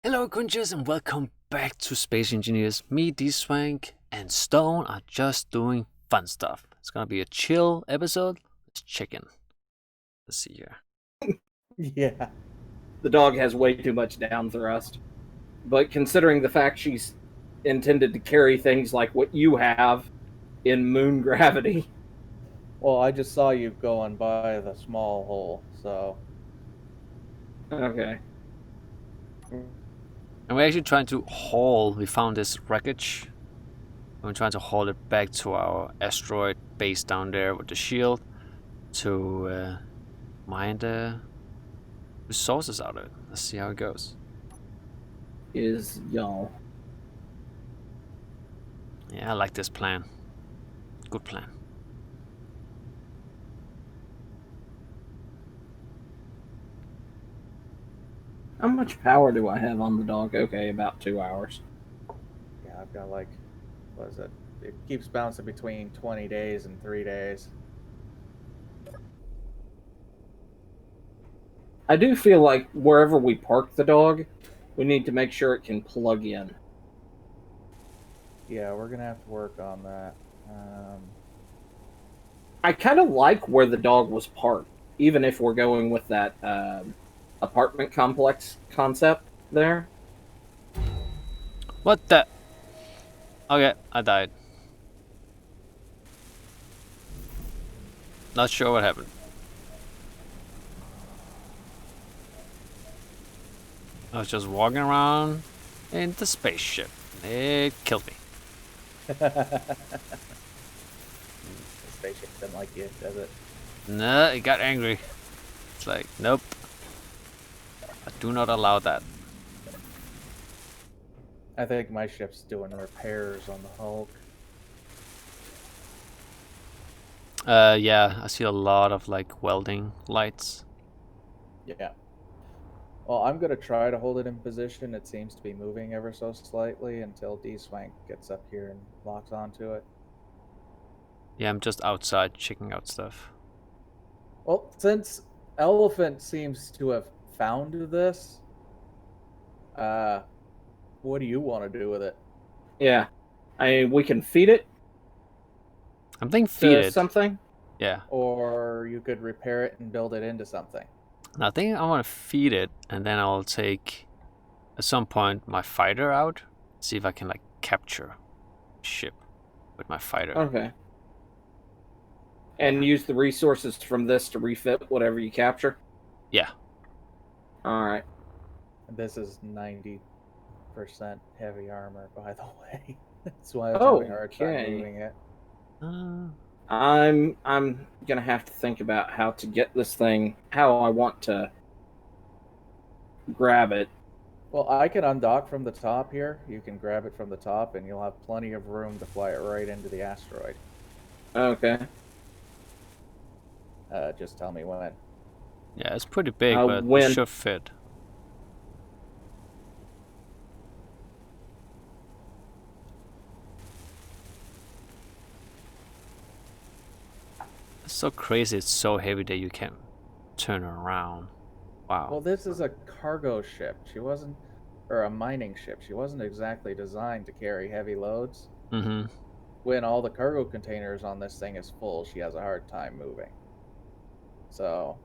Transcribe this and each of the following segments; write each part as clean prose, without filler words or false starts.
Hello, Crunchers, and welcome back to Space Engineers. Me, D-Swank, and Stone are just doing fun stuff. It's gonna be a chill episode. Let's check in. Let's see here. Yeah. The dog has way too much down thrust. But considering the fact she's intended to carry things like what you have in moon gravity. Well, I just saw you going by the small hole, so. Okay. And we're actually trying to haul. We found this wreckage. We're trying to haul it back to our asteroid base down there with the shield to mine the resources out of it. Let's see how it goes. Is y'all. Yeah, I like this plan. Good plan. How much power do I have on the dog? Okay, about 2 hours. Yeah, I've got what is it? It keeps bouncing between 20 days and 3 days. I do feel like wherever we park the dog, we need to make sure it can plug in. Yeah, we're gonna have to work on that. I kind of like where the dog was parked, even if we're going with that apartment complex concept there. What the? Okay, I died. Not sure what happened. I was just walking around in the spaceship. It killed me. The spaceship doesn't like you, does it? No, it got angry. It's like, nope. I do not allow that. I think my ship's doing repairs on the Hulk. Yeah, I see a lot of like welding lights. Yeah. Well, I'm gonna try to hold it in position. It seems to be moving ever so slightly until D-Swank gets up here and locks onto it. Yeah, I'm just outside checking out stuff. Well, since Elephant seems to have found this, what do you want to do with it? Yeah. We can feed it I'm thinking feed to it. something. Yeah. Or you could repair it and build it into something. And I think I want to feed it, and then I'll take at some point my fighter out. See if I can like capture ship with my fighter. Okay. And use the resources from this to refit whatever you capture? Yeah. Alright. This is 90% heavy armor, by the way. That's why I was having a hard time moving it. I'm gonna have to think about how to get this thing, how I want to grab it. Well, I can undock from the top here. You can grab it from the top, and you'll have plenty of room to fly it right into the asteroid. Okay. Just tell me when. Yeah, it's pretty big, but when? it should fit. It's so crazy, it's so heavy that you can't turn around. Wow. Well, this is a cargo ship. Or a mining ship. She wasn't exactly designed to carry heavy loads. Mm-hmm. When all the cargo containers on this thing is full, she has a hard time moving. So.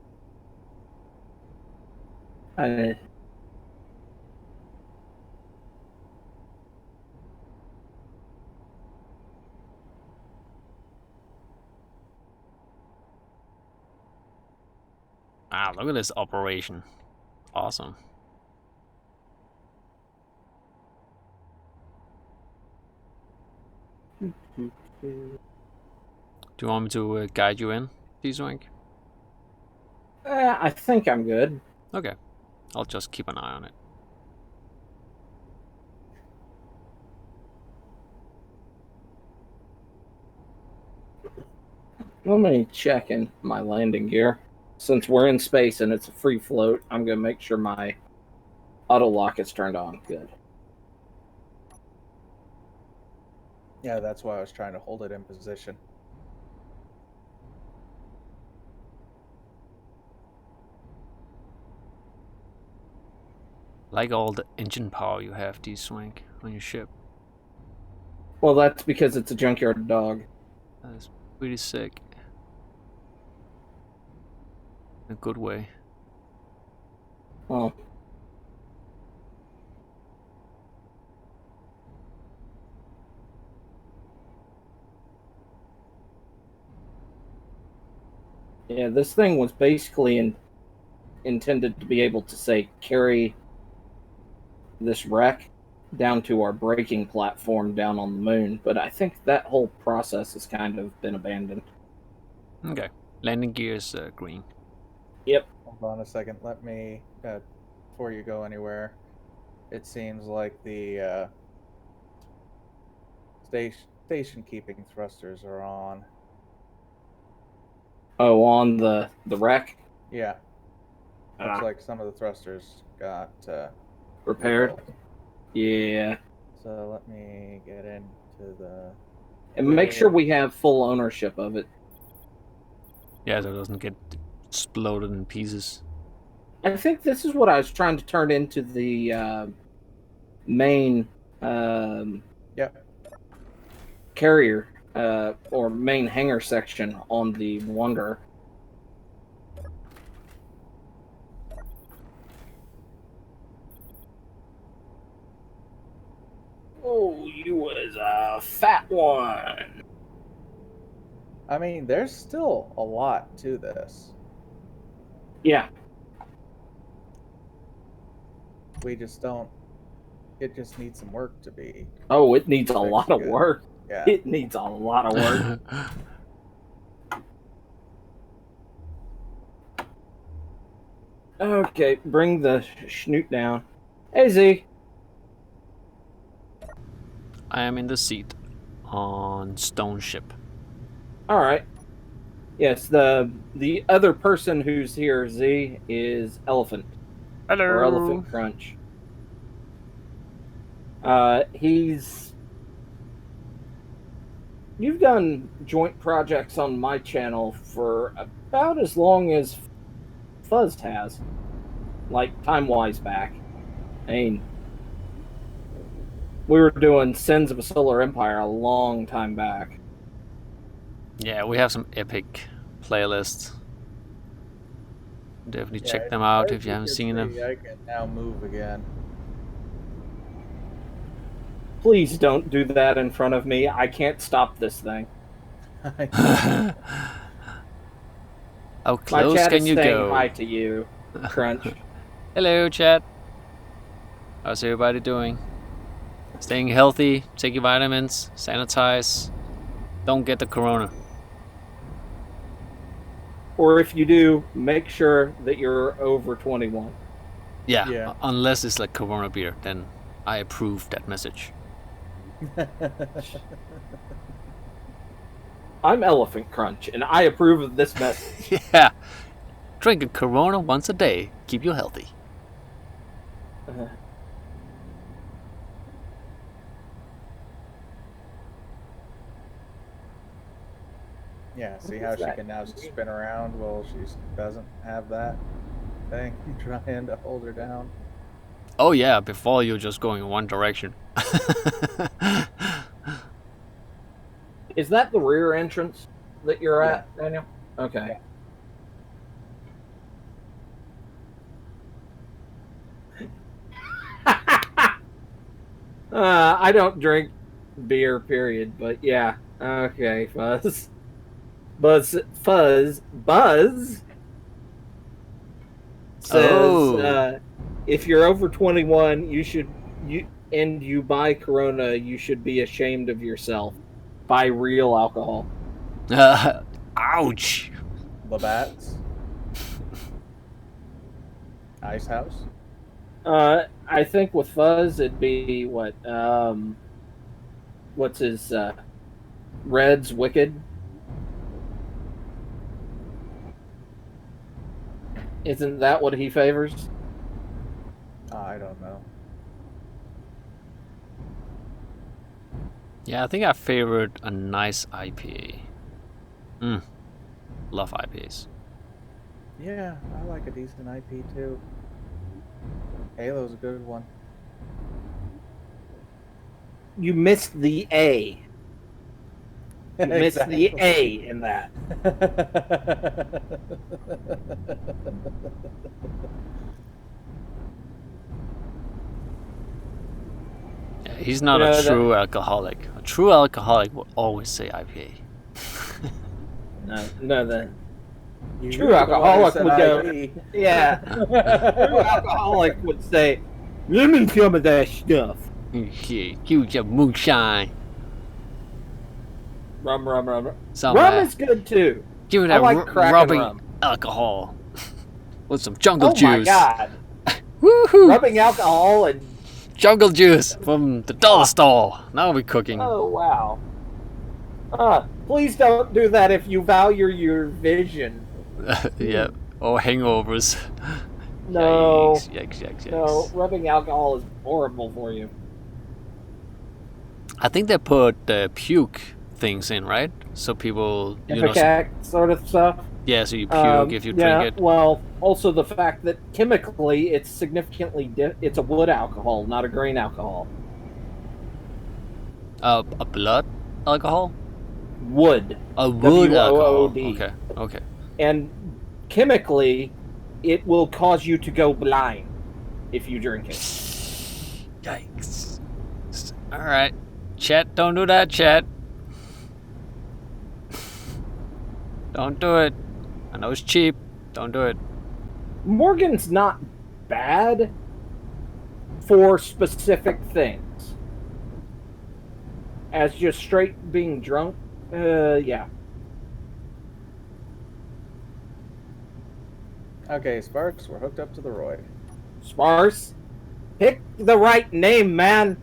Wow, look at this operation. Awesome. Do you want me to guide you in, D-Swank? I think I'm good. Okay. I'll just keep an eye on it. Let me check in my landing gear. Since we're in space and it's a free float, I'm gonna make sure my auto lock is turned on. Good. Yeah, that's why I was trying to hold it in position. Like all the engine power you have, D-Swank, on your ship. Well, that's because it's a junkyard dog. That's pretty sick. In a good way. Oh. Yeah, this thing was basically intended to be able to, say, carry this wreck down to our braking platform down on the moon, but I think that whole process has kind of been abandoned. Okay. Landing gears green. Yep. Hold on a second. Let me, before you go anywhere, it seems like the station keeping thrusters are on. Oh, on the wreck? Yeah. Looks like some of the thrusters got repaired? rebuilt. Yeah. So let me get into the... And make sure we have full ownership of it. Yeah, so it doesn't get exploded in pieces. I think this is what I was trying to turn into the main carrier or main hangar section on the Wanderer. Oh, you was a fat one. I mean, there's still a lot to this. Yeah. We just don't... It just needs some work to be... Oh, it needs a lot of good. work. Yeah. It needs a lot of work. Okay, bring the schnoot down. Hey, Z. I am in the seat on Stone Ship. All right. Yes, the other person who's here, Z, is Elephant. Hello. Or ElephantCrunch. You've done joint projects on my channel for about as long as Fuzz has. Like, time-wise back. I mean, we were doing Sins of a Solar Empire a long time back. Yeah, we have some epic playlists. Definitely Yeah, check them out as if you haven't seen them. see, I can now move again. Please don't do that in front of me. I can't stop this thing. How My close chat can is you saying go? hi to you, Crunch. Hello, chat. How's everybody doing? Staying healthy, take your vitamins, sanitize. Don't get the corona. Or if you do, make sure that you're over 21. Yeah, unless it's like corona beer, then I approve that message. I'm ElephantCrunch, and I approve of this message. Yeah. Drink a corona once a day. Keep you healthy. Yeah, see how she can now spin around while she doesn't have that thing trying to hold her down. Oh yeah, before you're just going in one direction. Is that the rear entrance that you're at, Daniel? Okay. I don't drink beer, period, but yeah. Okay, Fuzz. Fuzz says if you're over 21, and you buy Corona, you should be ashamed of yourself. Buy real alcohol. Ouch! Labatt's. Ice House. I think with Fuzz it'd be what's his Red's Wicked. Isn't that what he favors? I don't know. Yeah, I think I favored a nice IPA. Love IPAs. Yeah, I like a decent IP too. Halo's a good one. You missed the A. You missed the A in that. Yeah, he's not a true alcoholic. A true alcoholic will always say IPA. No, the true alcoholic would go. Yeah, true alcoholic would say, "Let me some of that stuff." Yeah, give your moonshine. Rum. Some, Rum is good too. Give it I that like cracking rubbing rum. alcohol with some jungle Oh juice. my god! Woohoo! Rubbing alcohol and Jungle juice from the dollar store. Now we're cooking. oh wow. Please don't do that if you value your vision. Yeah. Or hangovers. No. Yikes. No, rubbing alcohol is horrible for you. I think they put puke things in, right? So people, Ipecac sort of stuff. yeah, so you puke if you drink it. Well, also the fact that chemically it's significantly it's a wood alcohol, not a grain alcohol. A blood alcohol? Wood. A wood alcohol. W-O-O-D. Okay. And chemically, it will cause you to go blind if you drink it. Yikes. Alright. Chat, don't do that, chat. Don't do it. I know it's cheap. Don't do it. Morgan's not bad for specific things. As just straight being drunk, yeah. Okay, Sparks, we're hooked up to the Roy. Sparse, pick the right name, man.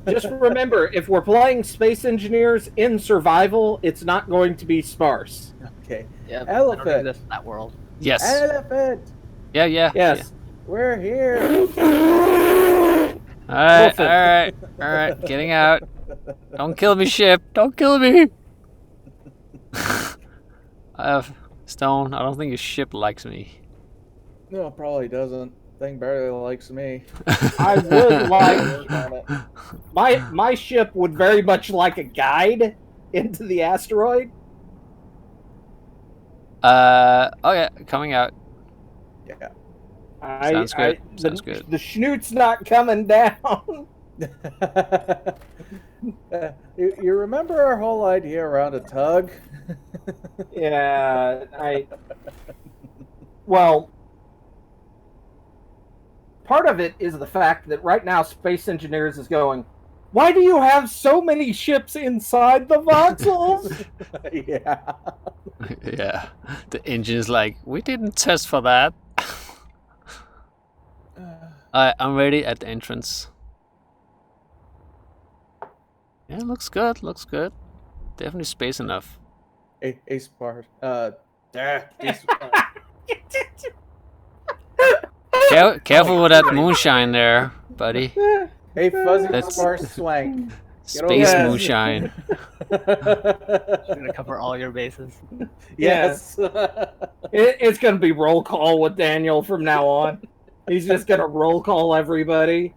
Just remember, if we're playing Space Engineers in survival, it's not going to be sparse. Okay. Yeah, Elephant. I don't exist in that world. Yes. Elephant! Yeah. Yes. We're here! Alright. Getting out. Don't kill me, ship. Don't kill me. I have stone. I don't think your ship likes me. No, probably doesn't. Thing barely likes me. I would like my ship would very much like a guide into the asteroid. Okay, coming out. Yeah. Sounds good. Sounds good. The schnoot's not coming down. You remember our whole idea around a tug? Yeah, well, part of it is the fact that right now Space Engineers is going, why do you have so many ships inside the voxels? Yeah. Yeah. The engine's like, we didn't test for that. I'm ready at the entrance. Yeah, looks good. Definitely space enough. A Spark. Careful with that moonshine there, buddy. Hey, fuzzy That's- Sparse Swank. Space over. moonshine. It's gonna cover all your bases. Yes. It's going to be roll call with Daniel from now on. He's just going to roll call everybody.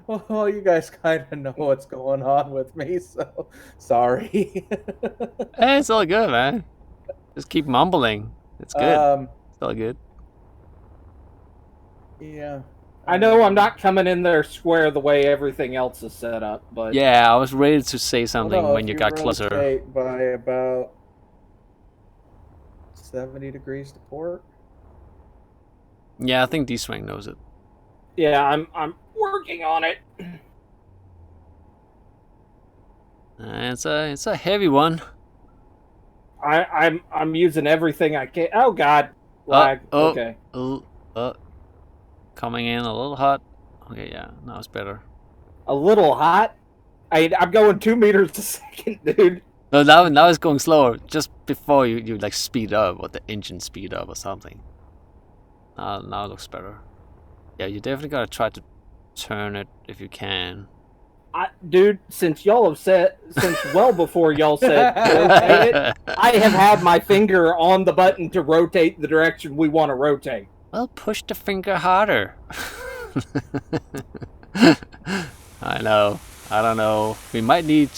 Well, you guys kind of know what's going on with me, so sorry. Hey, it's all good, man. Just keep mumbling. It's good. It's all good. Yeah. I know I'm not coming in there square the way everything else is set up, but Yeah, I was ready to say something Although when if you got closer. rotate by about 70 degrees to port. Yeah, I think D-Swing knows it. yeah, I'm working on it. It's a heavy one. I'm using everything I can. Oh God, lag. Okay. Coming in a little hot. Okay, yeah, now it's better. A little hot. I'm going 2 meters a second, dude. No, now it's going slower. Just before you like speed up, or the engine speed up or something. Now it looks better. Yeah, you definitely gotta try to turn it if you can. Dude, since well before y'all said rotate it, I have had my finger on the button to rotate the direction we want to rotate. Well, push the finger harder. I know. I don't know. We might need...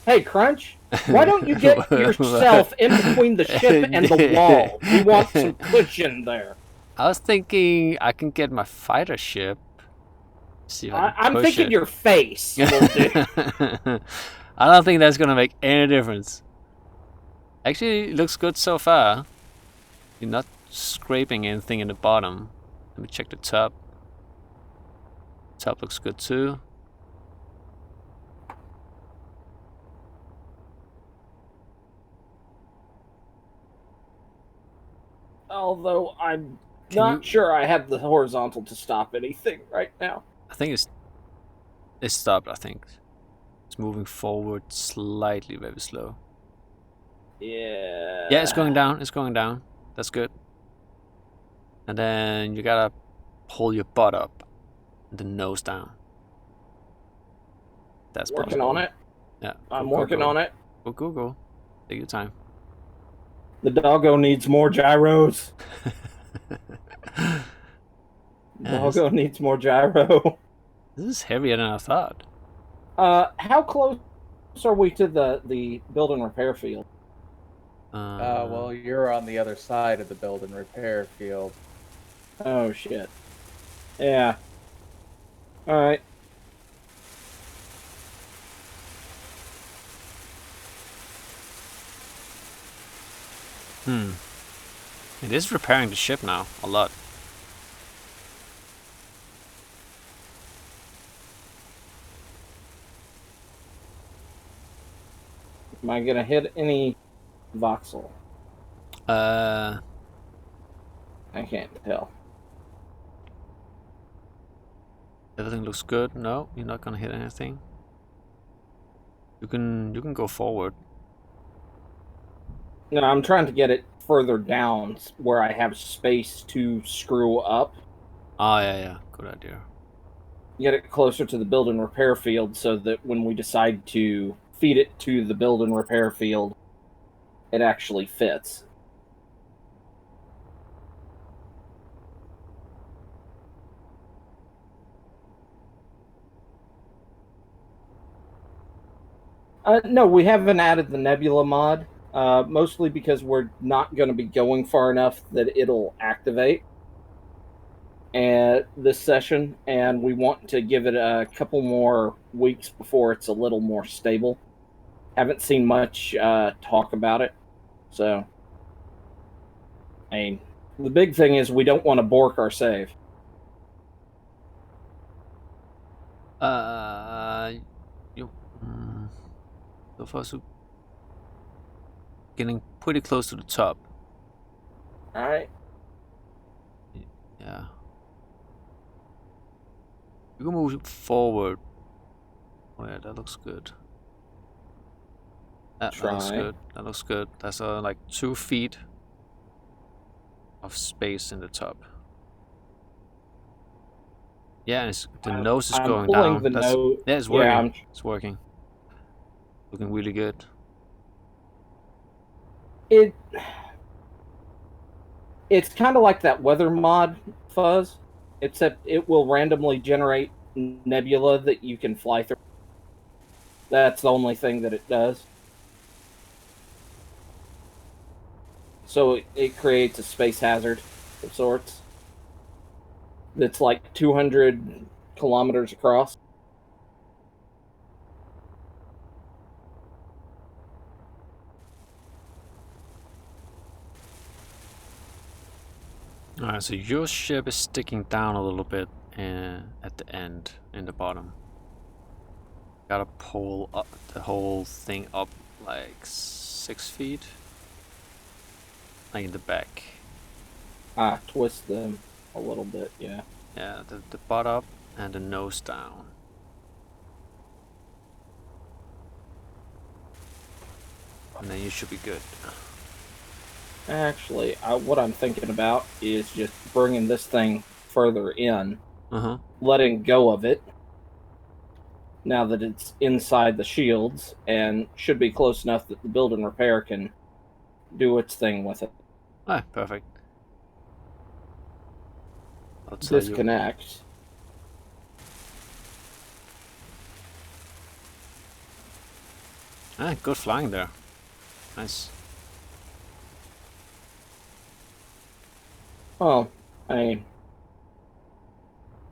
Hey, Crunch, why don't you get yourself in between the ship and the wall? We want some cushion there. I was thinking I can get my fighter ship. See if I can I'm push thinking it. your face will do. I don't think that's gonna make any difference. Actually, it looks good so far. You're not scraping anything in the bottom. Let me check the top. Top looks good too. Although I'm Can not sure I have the horizontal to stop anything right now. I think it's stopped. I think it's moving forward slightly, very slow. Yeah. Yeah, it's going down. It's going down. That's good. And then you gotta pull your butt up, and the nose down. That's Working possible. on it. Yeah, I'm working on it. Go. Take your time. The doggo needs more gyros. Doggo needs more gyro. This is heavier than I thought. How close are we to the build and repair field? Well, you're on the other side of the build and repair field. Oh shit. Yeah. Alright. It is repairing the ship now a lot. Am I gonna hit any voxel? I can't tell. Everything looks good. No, you're not gonna hit anything. You can go forward. No, I'm trying to get it further down where I have space to screw up. Oh yeah, good idea. Get it closer to the build and repair field so that when we decide to feed it to the build and repair field, it actually fits. No, we haven't added the nebula mod, mostly because we're not going to be going far enough that it'll activate this session, and we want to give it a couple more weeks before it's a little more stable. Haven't seen much talk about it, so I mean, the big thing is we don't want to bork our save. So far, so getting pretty close to the top. All right. Yeah. You can move forward. Oh yeah, that looks good. That looks good. That looks good. That's like 2 feet of space in the top. Yeah, and the nose is going down. Yeah, it's working. Yeah, it's working. Looking really good. It's kind of like that weather mod fuzz, except it will randomly generate nebula that you can fly through. That's the only thing that it does. So it creates a space hazard of sorts that's like 200 kilometers across. Alright, so your ship is sticking down a little bit at the end, in the bottom. Gotta pull up the whole thing up like 6 feet. Like in the back. Twist them a little bit, yeah. Yeah, the butt up and the nose down. And then you should be good. Actually, what I'm thinking about is just bringing this thing further in, letting go of it, now that it's inside the shields and should be close enough that the build and repair can do its thing with it. Ah, perfect. I'll tell you. Disconnect. Ah, good flying there. Nice. Well, I mean,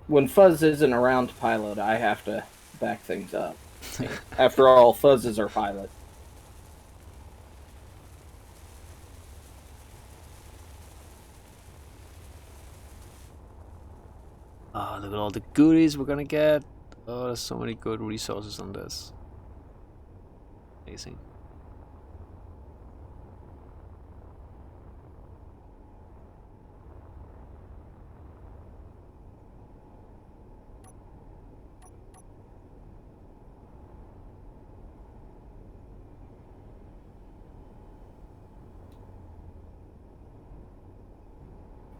when Fuzz isn't around to pilot, I have to back things up. After all, Fuzz is our pilot. Oh, look at all the goodies we're gonna get. Oh, there's so many good resources on this. Amazing.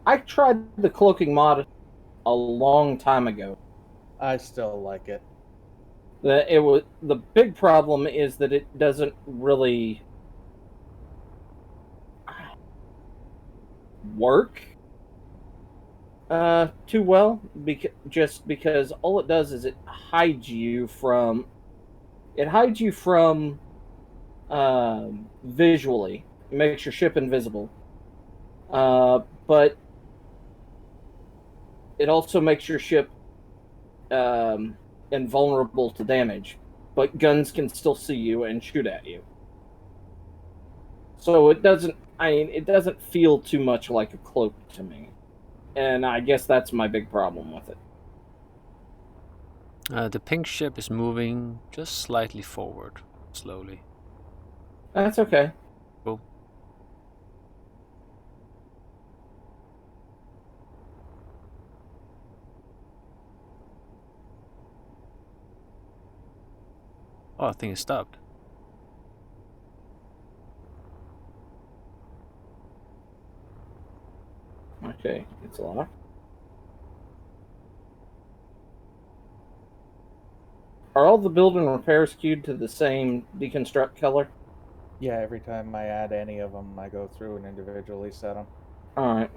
I tried the cloaking mod a long time ago. I still like it. The big problem is that it doesn't really work too well, just because all it does is it hides you from visually. It makes your ship invisible, but it also makes your ship invulnerable to damage, but guns can still see you and shoot at you. So it doesn't feel too much like a cloak to me. And I guess that's my big problem with it. The pink ship is moving just slightly forward, slowly. That's okay. Cool. Oh, I think it stopped. Okay, it's locked. Are all the build and repairs queued to the same deconstruct color? Yeah, every time I add any of them, I go through and individually set them. Alright.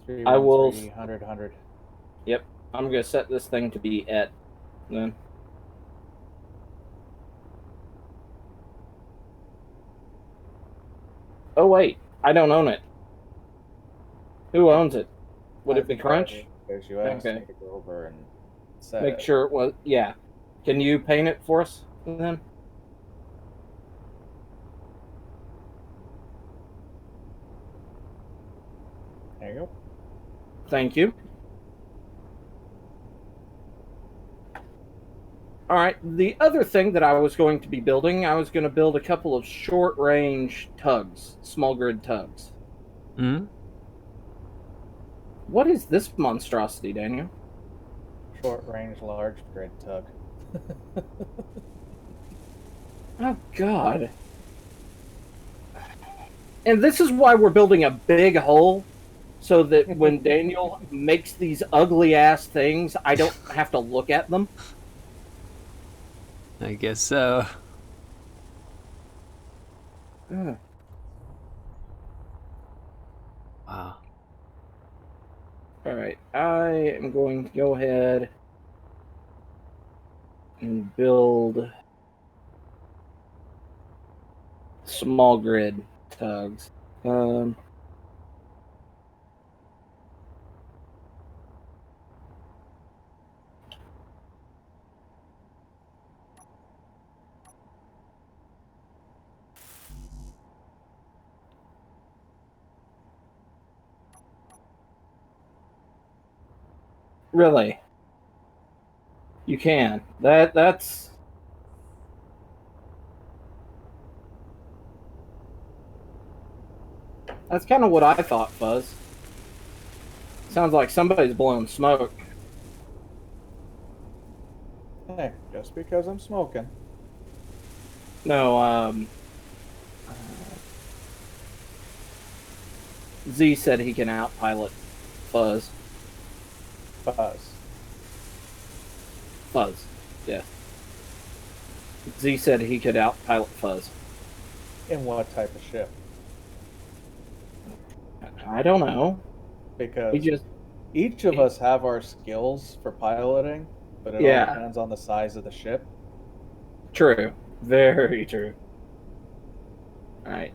3, I 1, will- 3, 100, 100. Yep. I'm going to set this thing to be at then. Oh, wait. I don't own it. Who owns it? Would it be Crunch? Because you asked Okay. me to go over and set Make it. sure it was. Yeah. Can you paint it for us then? There you go. Thank you. Alright, the other thing that I was going to be building, I was going to build a couple of short-range tugs, small grid tugs. Hmm? What is this monstrosity, Daniel? Short range, large grid tug. Oh, God. And this is why we're building a big hole, so that when Daniel makes these ugly-ass things, I don't have to look at them. I guess so. Ugh. Wow. Alright, I am going to go ahead and build small grid tugs. Really? You can. That's kind of what I thought, Fuzz. Sounds like somebody's blowing smoke. Hey, just because I'm smoking. No, Z said he can outpilot Fuzz. Buzz. Fuzz, yes. Z said he could outpilot Fuzz. In what type of ship? I don't know. Because We just each of us have our skills for piloting, but it all Yeah. depends on the size of the ship. true. Very true. Alright.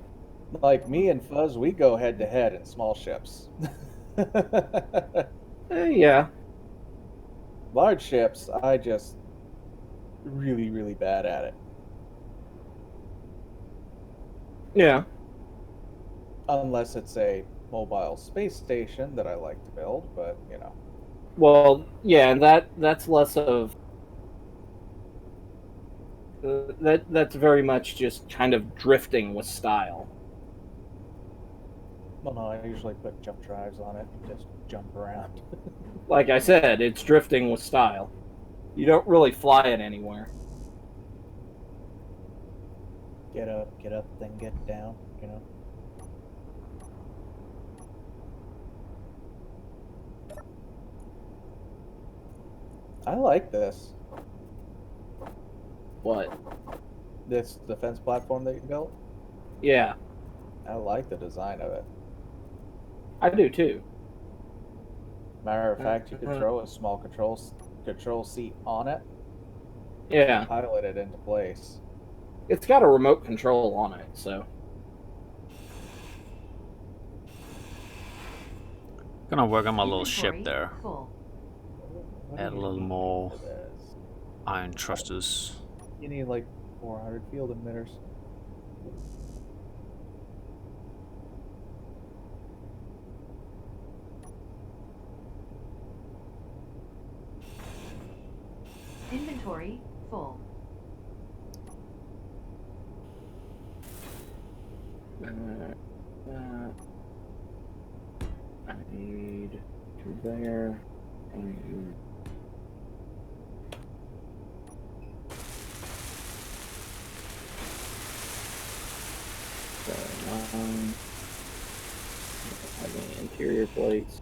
Like me and Fuzz, we go head to head in small ships. Yeah. Large ships, I just really, really bad at it. Yeah. Unless it's a mobile space station that I like to build, but you know. Well, yeah, that's less of that's very much just kind of drifting with style. Well, no, I usually put jump drives on it and just jump around. Like I said, it's drifting with style. You don't really fly it anywhere. Get up, then get down, you know. I like this. What? This defense platform that you built. Yeah, I like the design of it. I do too. Matter of fact, you could throw a small control seat on it, Yeah, pilot it into place. it's got a remote control on it, so. Gonna work on my little ship Inventory there. full. What Add do a you little need more for this? iron thrusters. You need like 400 field emitters. Inventory full. I need two there. And having interior plates.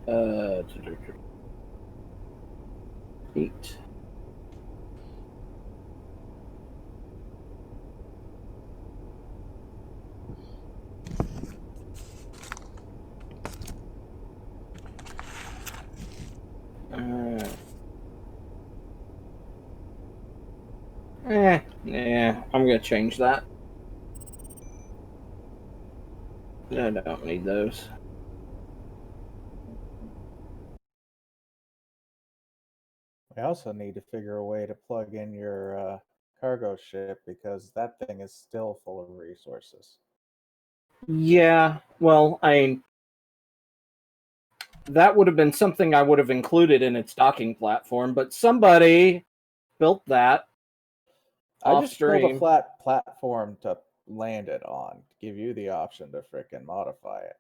Uh, 8. Yeah, I'm gonna change that. I don't need those. We also need to figure a way to plug in your cargo ship because that thing is still full of resources. Yeah, well, I mean, that would have been something I would have included in its docking platform, but somebody built that I off just built a stream. flat platform to land it on, to give you the option to frickin' modify it.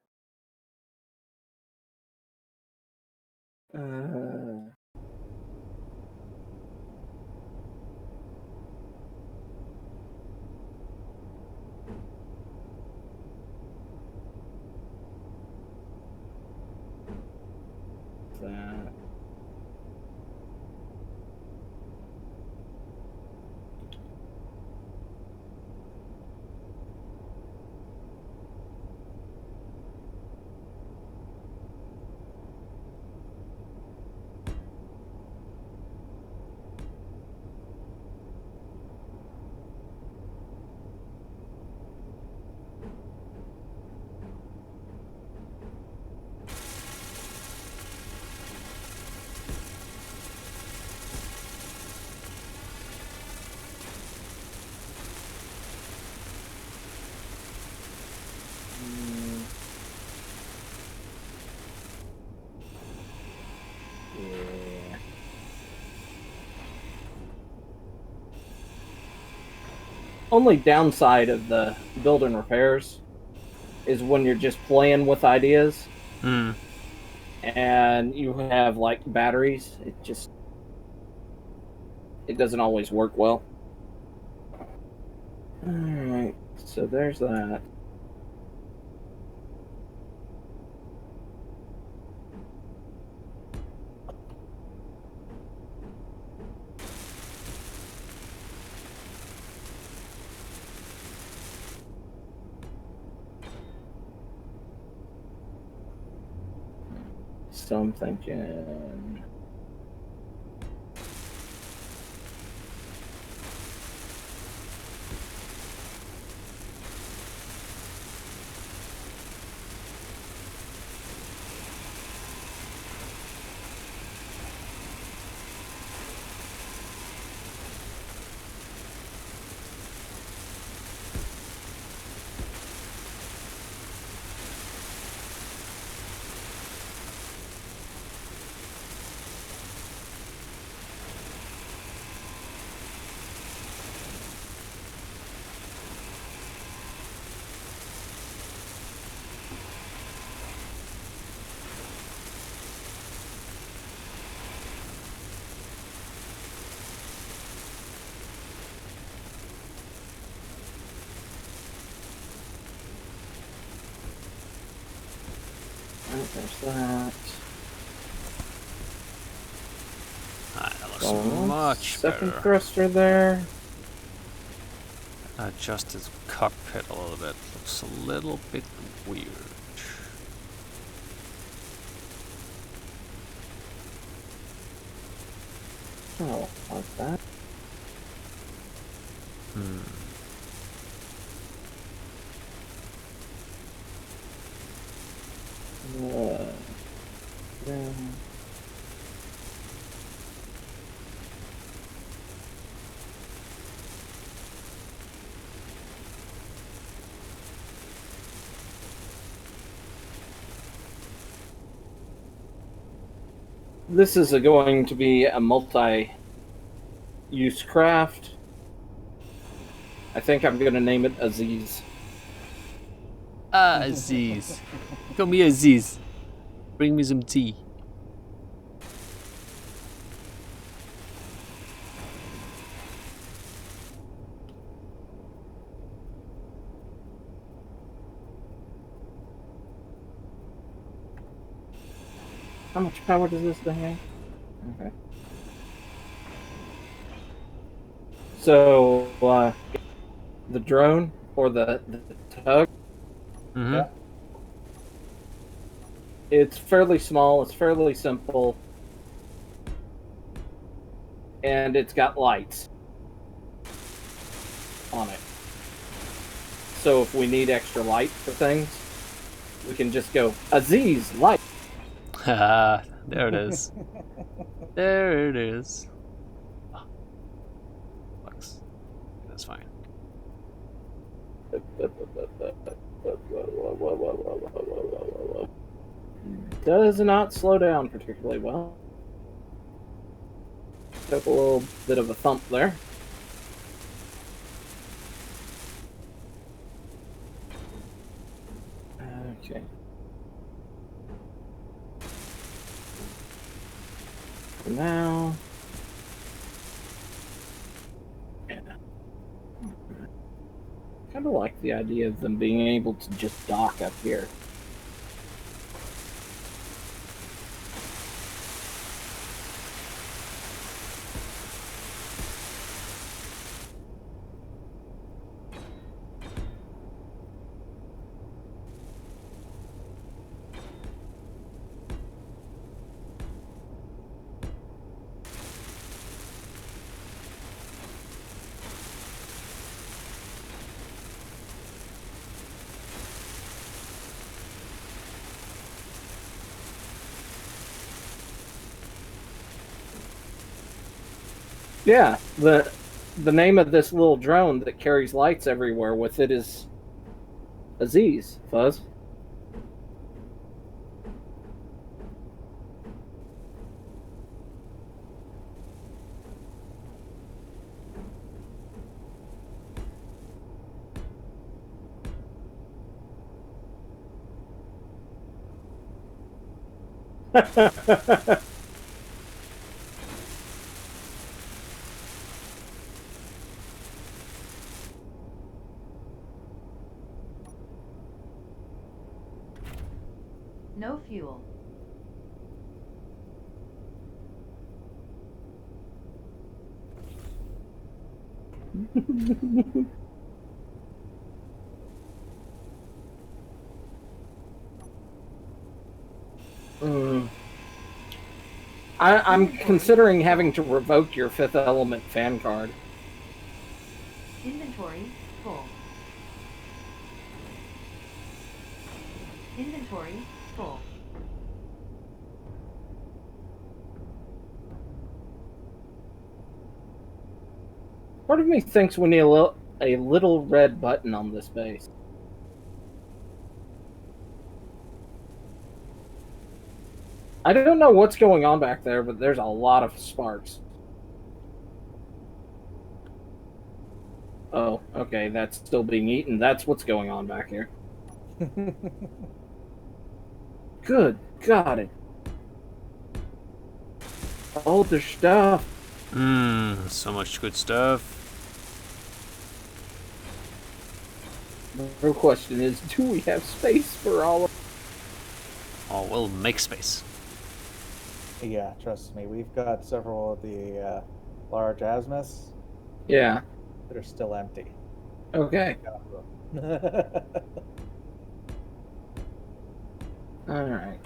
That. Yeah. Only downside of the build and repairs is when you're just playing with ideas Hmm. and you have like batteries. It doesn't always work well. Alright, so there's that. So I'm thinking... There's that. Ah, that looks So, much second better. thruster there. Adjust the cockpit a little bit. Looks a little bit weird. Oh, like that. Hmm. Yeah. This is going to be a multi-use craft. I think I'm going to name it Aziz. Ah, Aziz. Come here, Aziz. Bring me some tea. How much power does this thing have? Okay. So, the drone or the tug, Mm-hmm. Yeah. it's fairly small, it's fairly simple, and it's got lights on it. So if we need extra light for things, we can just go, Aziz, light. Haha, there it is. There it is. Oh, looks. That's fine. Does not slow down particularly well. Took a little bit of a thump there. Okay. For now. Yeah. Kind of like the idea of them being able to just dock up here. Yeah, the name of this little drone that carries lights everywhere with it is Aziz, Fuzz. No fuel. I'm considering having to revoke your Fifth Element fan card. Inventory full. Inventory full. Part of me thinks we need a little red button on this base. I don't know what's going on back there, but there's a lot of sparks. Oh, okay, that's still being eaten. That's what's going on back here. Good God, it. All the stuff. So much good stuff. The real question is, do we have space for all of... Oh, we'll make space. Yeah, trust me. We've got several of the large azimuths Yeah, that are still empty. okay. Alright.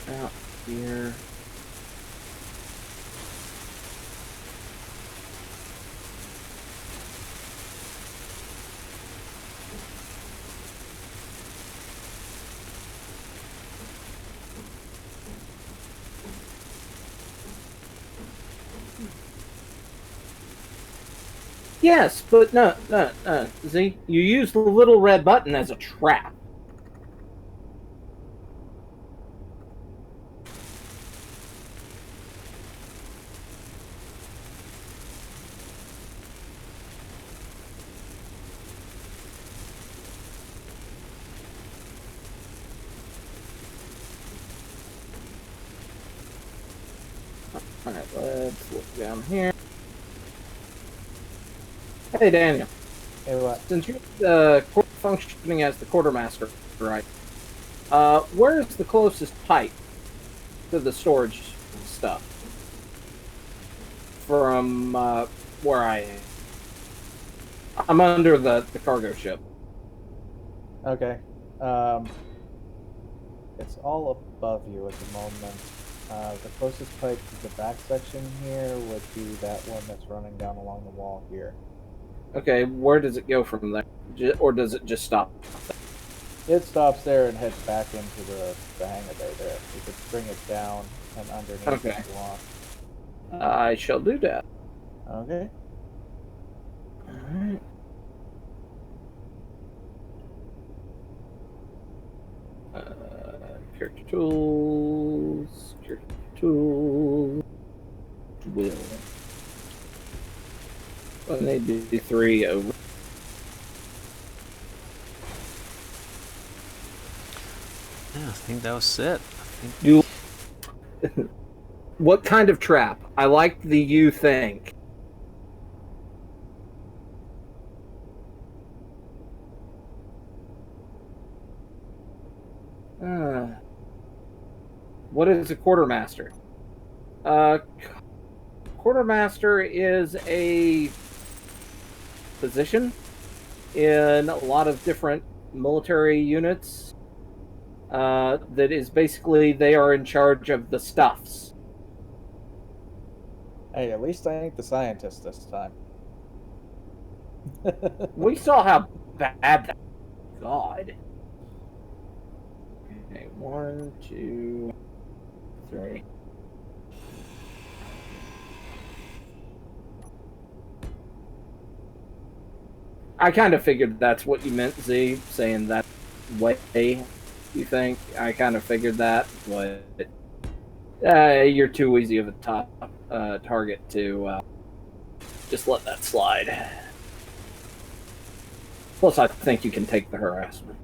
Out here. Yes, but no, Z, you use the little red button as a trap. Alright, let's look down here. Hey, Daniel. Hey, what? Since you're functioning as the quartermaster, right? Where is the closest pipe to the storage stuff from where I am? I'm under the cargo ship. Okay. It's all above you at the moment. The closest pipe to the back section here would be that one that's running down along the wall here. Okay, where does it go from there? Or does it just stop? It stops there and heads back into the hangar bay there. You could bring it down and underneath Okay. if you want. I shall do that. Okay. Alright. Character tools. Character tools. Will. I need to do 3 over. Yeah, I think that was it. You. What kind of trap? I like the you think. What is a quartermaster? Quartermaster is a position in a lot of different military units that is basically they are in charge of the stuffs. Hey, at least I ain't the scientist this time. We saw how bad that. God. Okay, 1, 2, 3. I kind of figured that's what you meant, Z, saying that way, you think. I kind of figured that, but you're too easy of a target to just let that slide. Plus, I think you can take the harassment.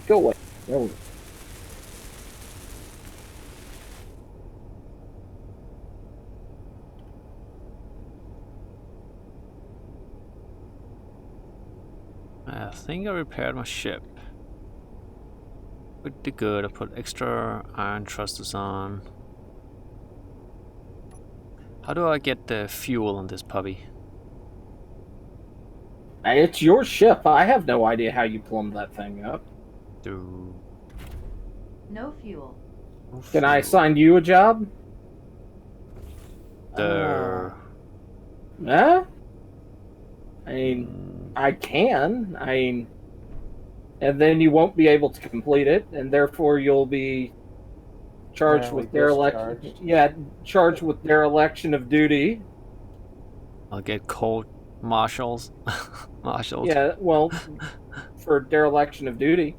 Go away. Go. I think I repaired my ship. Pretty good. I put extra iron thrusters on. How do I get the fuel on this puppy? It's your ship. I have no idea how you plumbed that thing up. Do No fuel. Can I assign you a job? the Huh? I mean, I can. I mean, and then you won't be able to complete it, and therefore you'll be charged with dereliction. discharged. Yeah, charged with dereliction of duty. I'll get cold marshals. Marshals. Yeah, well, for dereliction of duty.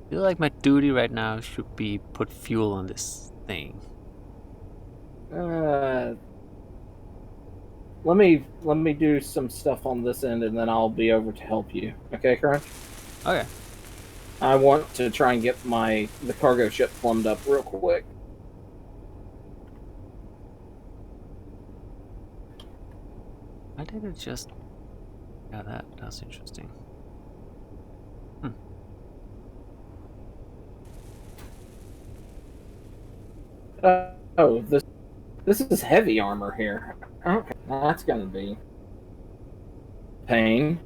I feel like my duty right now should be put fuel on this thing. Let me do some stuff on this end, and then I'll be over to help you. Okay, Crunch? Okay. I want to try and get the cargo ship plumbed up real quick. Why did it just... Yeah, that's interesting. Oh, this is heavy armor here. Okay, that's gonna be pain.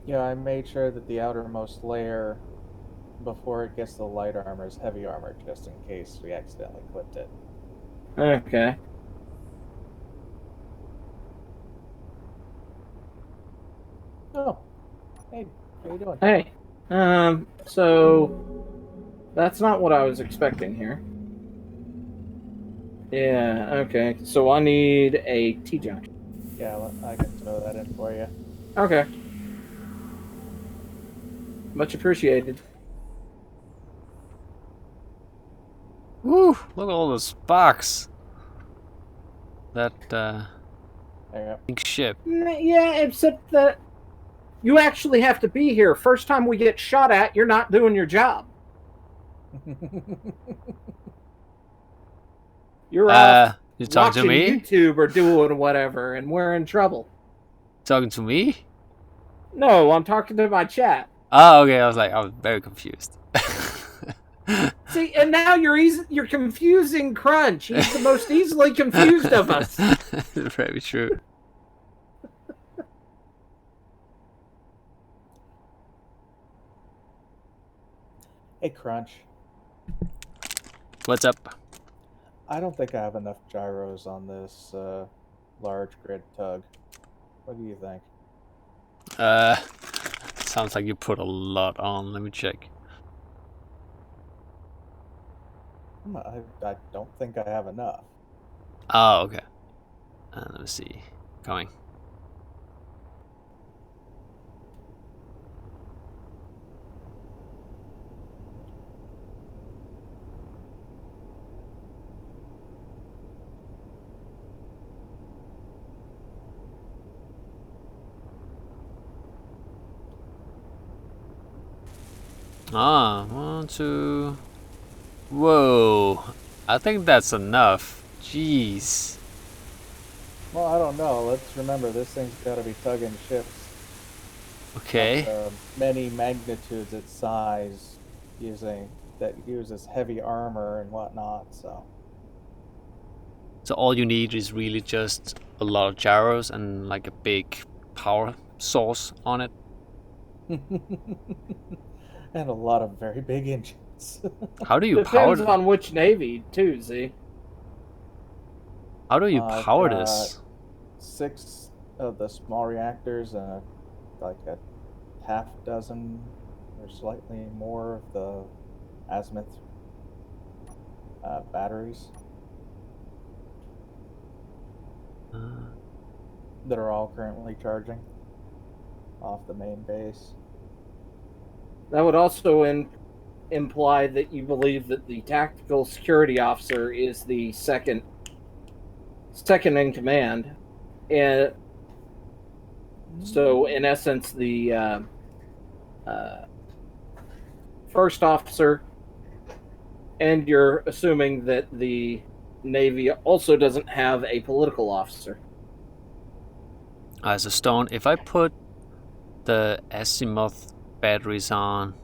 Yeah, I made sure that the outermost layer, before it gets the light armor, is heavy armor, just in case we accidentally clipped it. Okay. Oh, hey, how you doing? Hey, so that's not what I was expecting here. Yeah, okay. So I need a T-junction. Yeah, I can throw that in for you. Okay. Much appreciated. Woo! Look at all the sparks. That There you go. big ship. Yeah, except that you actually have to be here. First time we get shot at, you're not doing your job. You're off You talking to watching me? YouTube or doing whatever, and we're in trouble. Talking to me? No, I'm talking to my chat. Oh, okay. I was very confused. See, and now you're confusing Crunch. He's the most easily confused of us. Very true. Hey, Crunch. What's up? I don't think I have enough gyros on this large grid tug. What do you think? Sounds like you put a lot on. Let me check. I don't think I have enough. Oh, okay. Let me see. Coming. Ah, 1, 2. Whoa. I think that's enough. Jeez. Well, I don't know. Let's remember, this thing's got to be tugging ships Okay. of many magnitudes its size, that uses heavy armor and whatnot. So So all you need is really just a lot of gyros and like a big power source on it. and a lot of very big engines. How do you power Depends on which navy, too, Z. How do you I've power got this? 6 of the small reactors and like a half dozen or slightly more of the azimuth batteries. that are all currently charging off the main base. That would also imply that you believe that the tactical security officer is the second in command, and so in essence, the first officer, and you're assuming that the Navy also doesn't have a political officer. As a stone, if I put the azimuth batteries on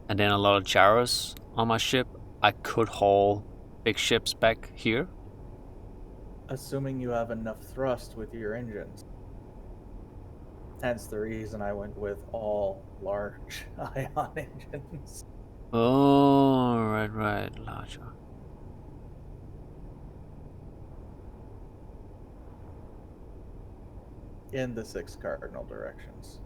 and then a lot of gyros on my ship, I could haul big ships back here. Assuming you have enough thrust with your engines. Hence the reason I went with all large ion engines. Oh, right, larger. In the 6 cardinal directions.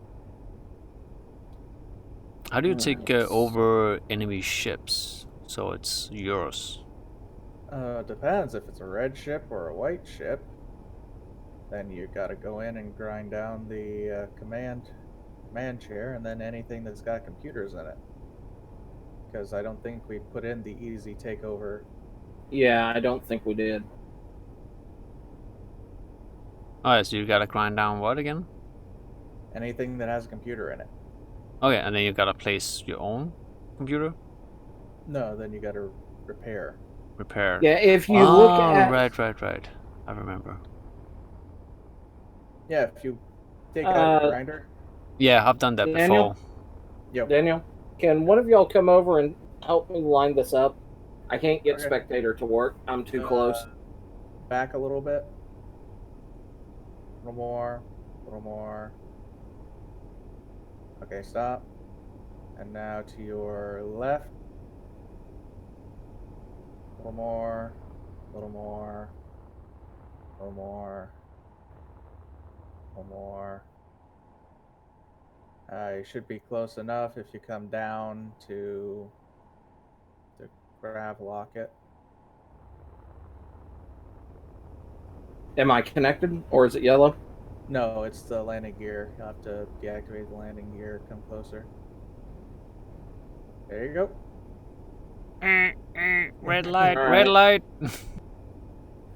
How do you take over enemy ships? So it's yours. Depends if it's a red ship or a white ship. Then you gotta go in and grind down the command chair, and then anything that's got computers in it. Because I don't think we put in the easy takeover. Yeah, I don't think we did. Alright, so you gotta grind down what again? Anything that has a computer in it. Okay, and then you gotta place your own computer? No, then you gotta repair. Repair. Yeah, if you look at... Right. I remember. Yeah, if you take out your grinder. Yeah, I've done that Daniel? before. Yep. Daniel, can one of y'all come over and help me line this up? I can't get Okay. spectator to work. I'm too close. Back a little bit. A little more. Okay, stop. And now to your left. A little more. You should be close enough if you come down to grav lock it. Am I connected, or is it yellow? No, it's the landing gear. You'll have to deactivate the landing gear. Come closer. There you go. Red light, All red light.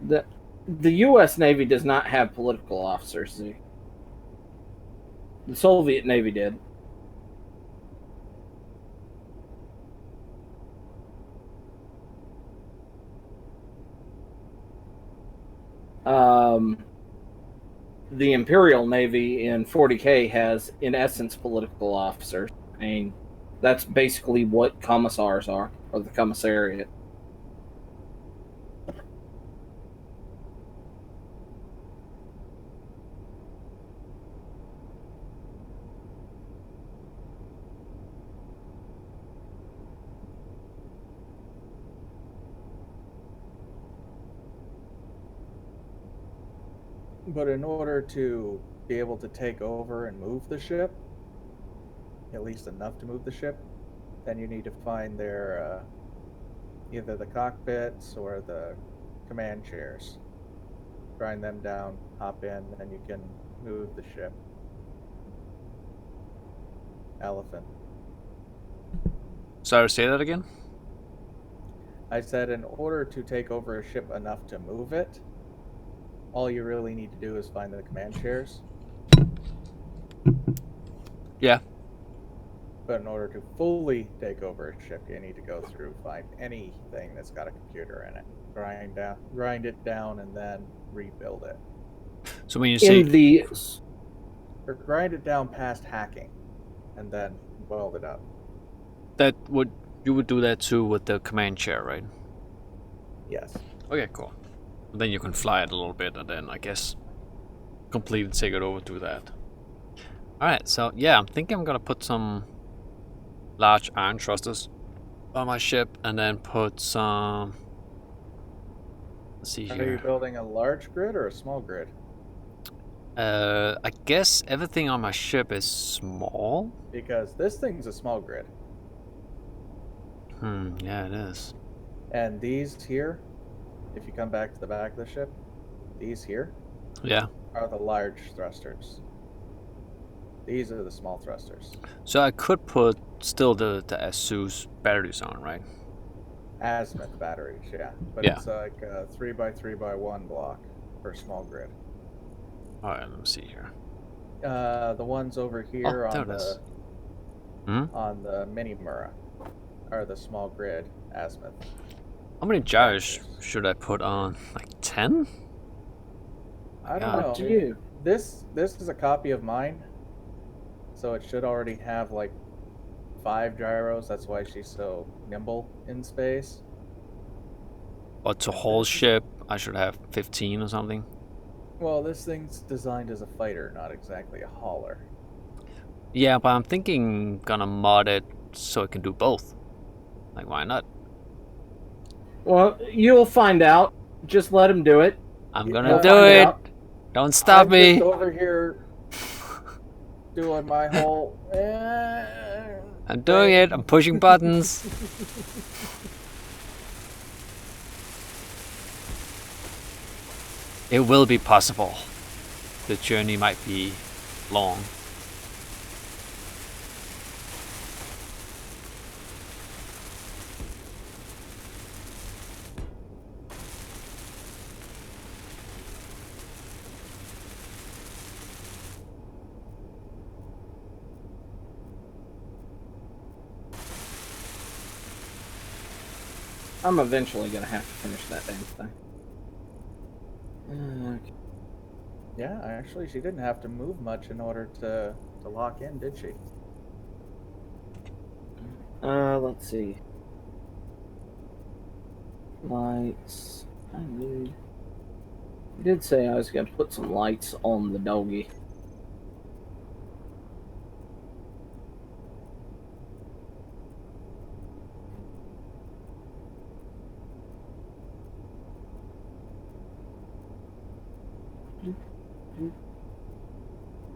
The U.S. Navy does not have political officers. The Soviet Navy did. The Imperial Navy in 40K has, in essence, political officers. I mean, that's basically what commissars are, or the commissariat. But in order to be able to take over and move the ship, at least enough to move the ship, then you need to find their either the cockpits or the command chairs. Grind them down, hop in, and you can move the ship. Elephant. Sorry, say that again? I said in order to take over a ship enough to move it, all you really need to do is find the command chairs. Yeah. But in order to fully take over a ship, you need to go through, find anything that's got a computer in it, grind it down, and then rebuild it. So when you say Or grind it down past hacking, and then weld it up. you would do that too with the command chair, right? Yes. Okay, cool. Then you can fly it a little bit, and then I guess completely take it over to that. Alright, so yeah, I'm thinking I'm gonna put some large iron thrusters on my ship, and then put some... Let's see Are here. you building a large grid or a small grid? I guess everything on my ship is small. Because this thing's a small grid. Yeah, it is. And these here, if you come back to the back of the ship, these here Yeah. are the large thrusters. These are the small thrusters. So I could put still the ASUS batteries on, right? Azimuth batteries, yeah. But Yeah. it's like a 3x3x1 block for small grid. All right, let me see here. The ones over here there on it is. on the mini Mura are the small grid azimuth. How many gyros should I put on? Like 10? I don't Up to know. you. This is a copy of mine, so it should already have like 5 gyros. That's why she's so nimble in space. But to whole ship, I should have 15 or something. Well, this thing's designed as a fighter, not exactly a hauler. Yeah, but I'm thinking gonna mod it so it can do both. Like, why not? Well, you'll find out. Just let him do it. I'm Yeah, gonna I'll do find it. out. Don't stop I'm me. just over here doing my whole. I'm doing it. I'm pushing buttons. It will be possible. The journey might be long. I'm eventually gonna have to finish that damn thing. Okay. Yeah, actually, she didn't have to move much in order to lock in, did she? Let's see. Lights. I did say I was gonna put some lights on the doggy.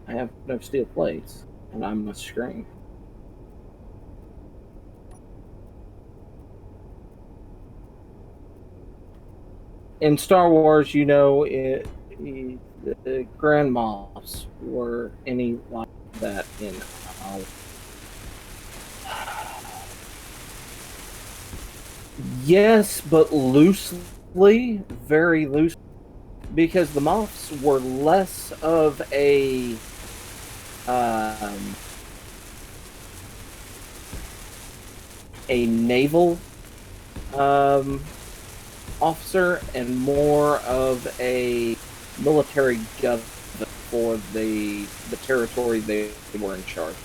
I have no steel plates, and I'm a screen. In Star Wars, you know, the Grand Moffs were any like that in. Yes, but loosely, very loose, because the Moffs were less of a naval officer and more of a military governor for the territory they were in charge.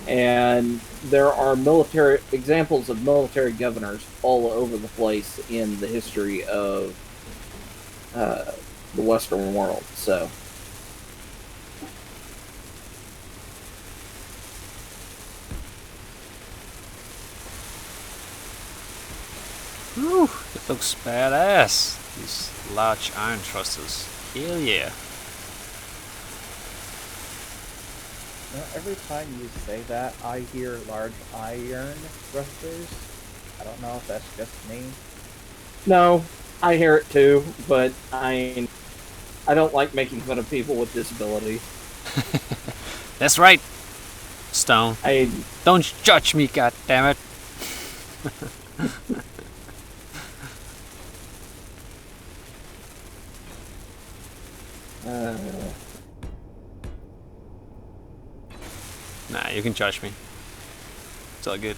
And there are military examples of military governors all over the place in the history of the Western world. So. Whew, it looks badass. These large iron thrusters. Hell yeah. Every time you say that, I hear large iron thrusters. I don't know if that's just me. No, I hear it too, but I don't like making fun of people with disabilities. That's right, Stone. Don't judge me, goddammit. Nah, you can judge me. It's all good.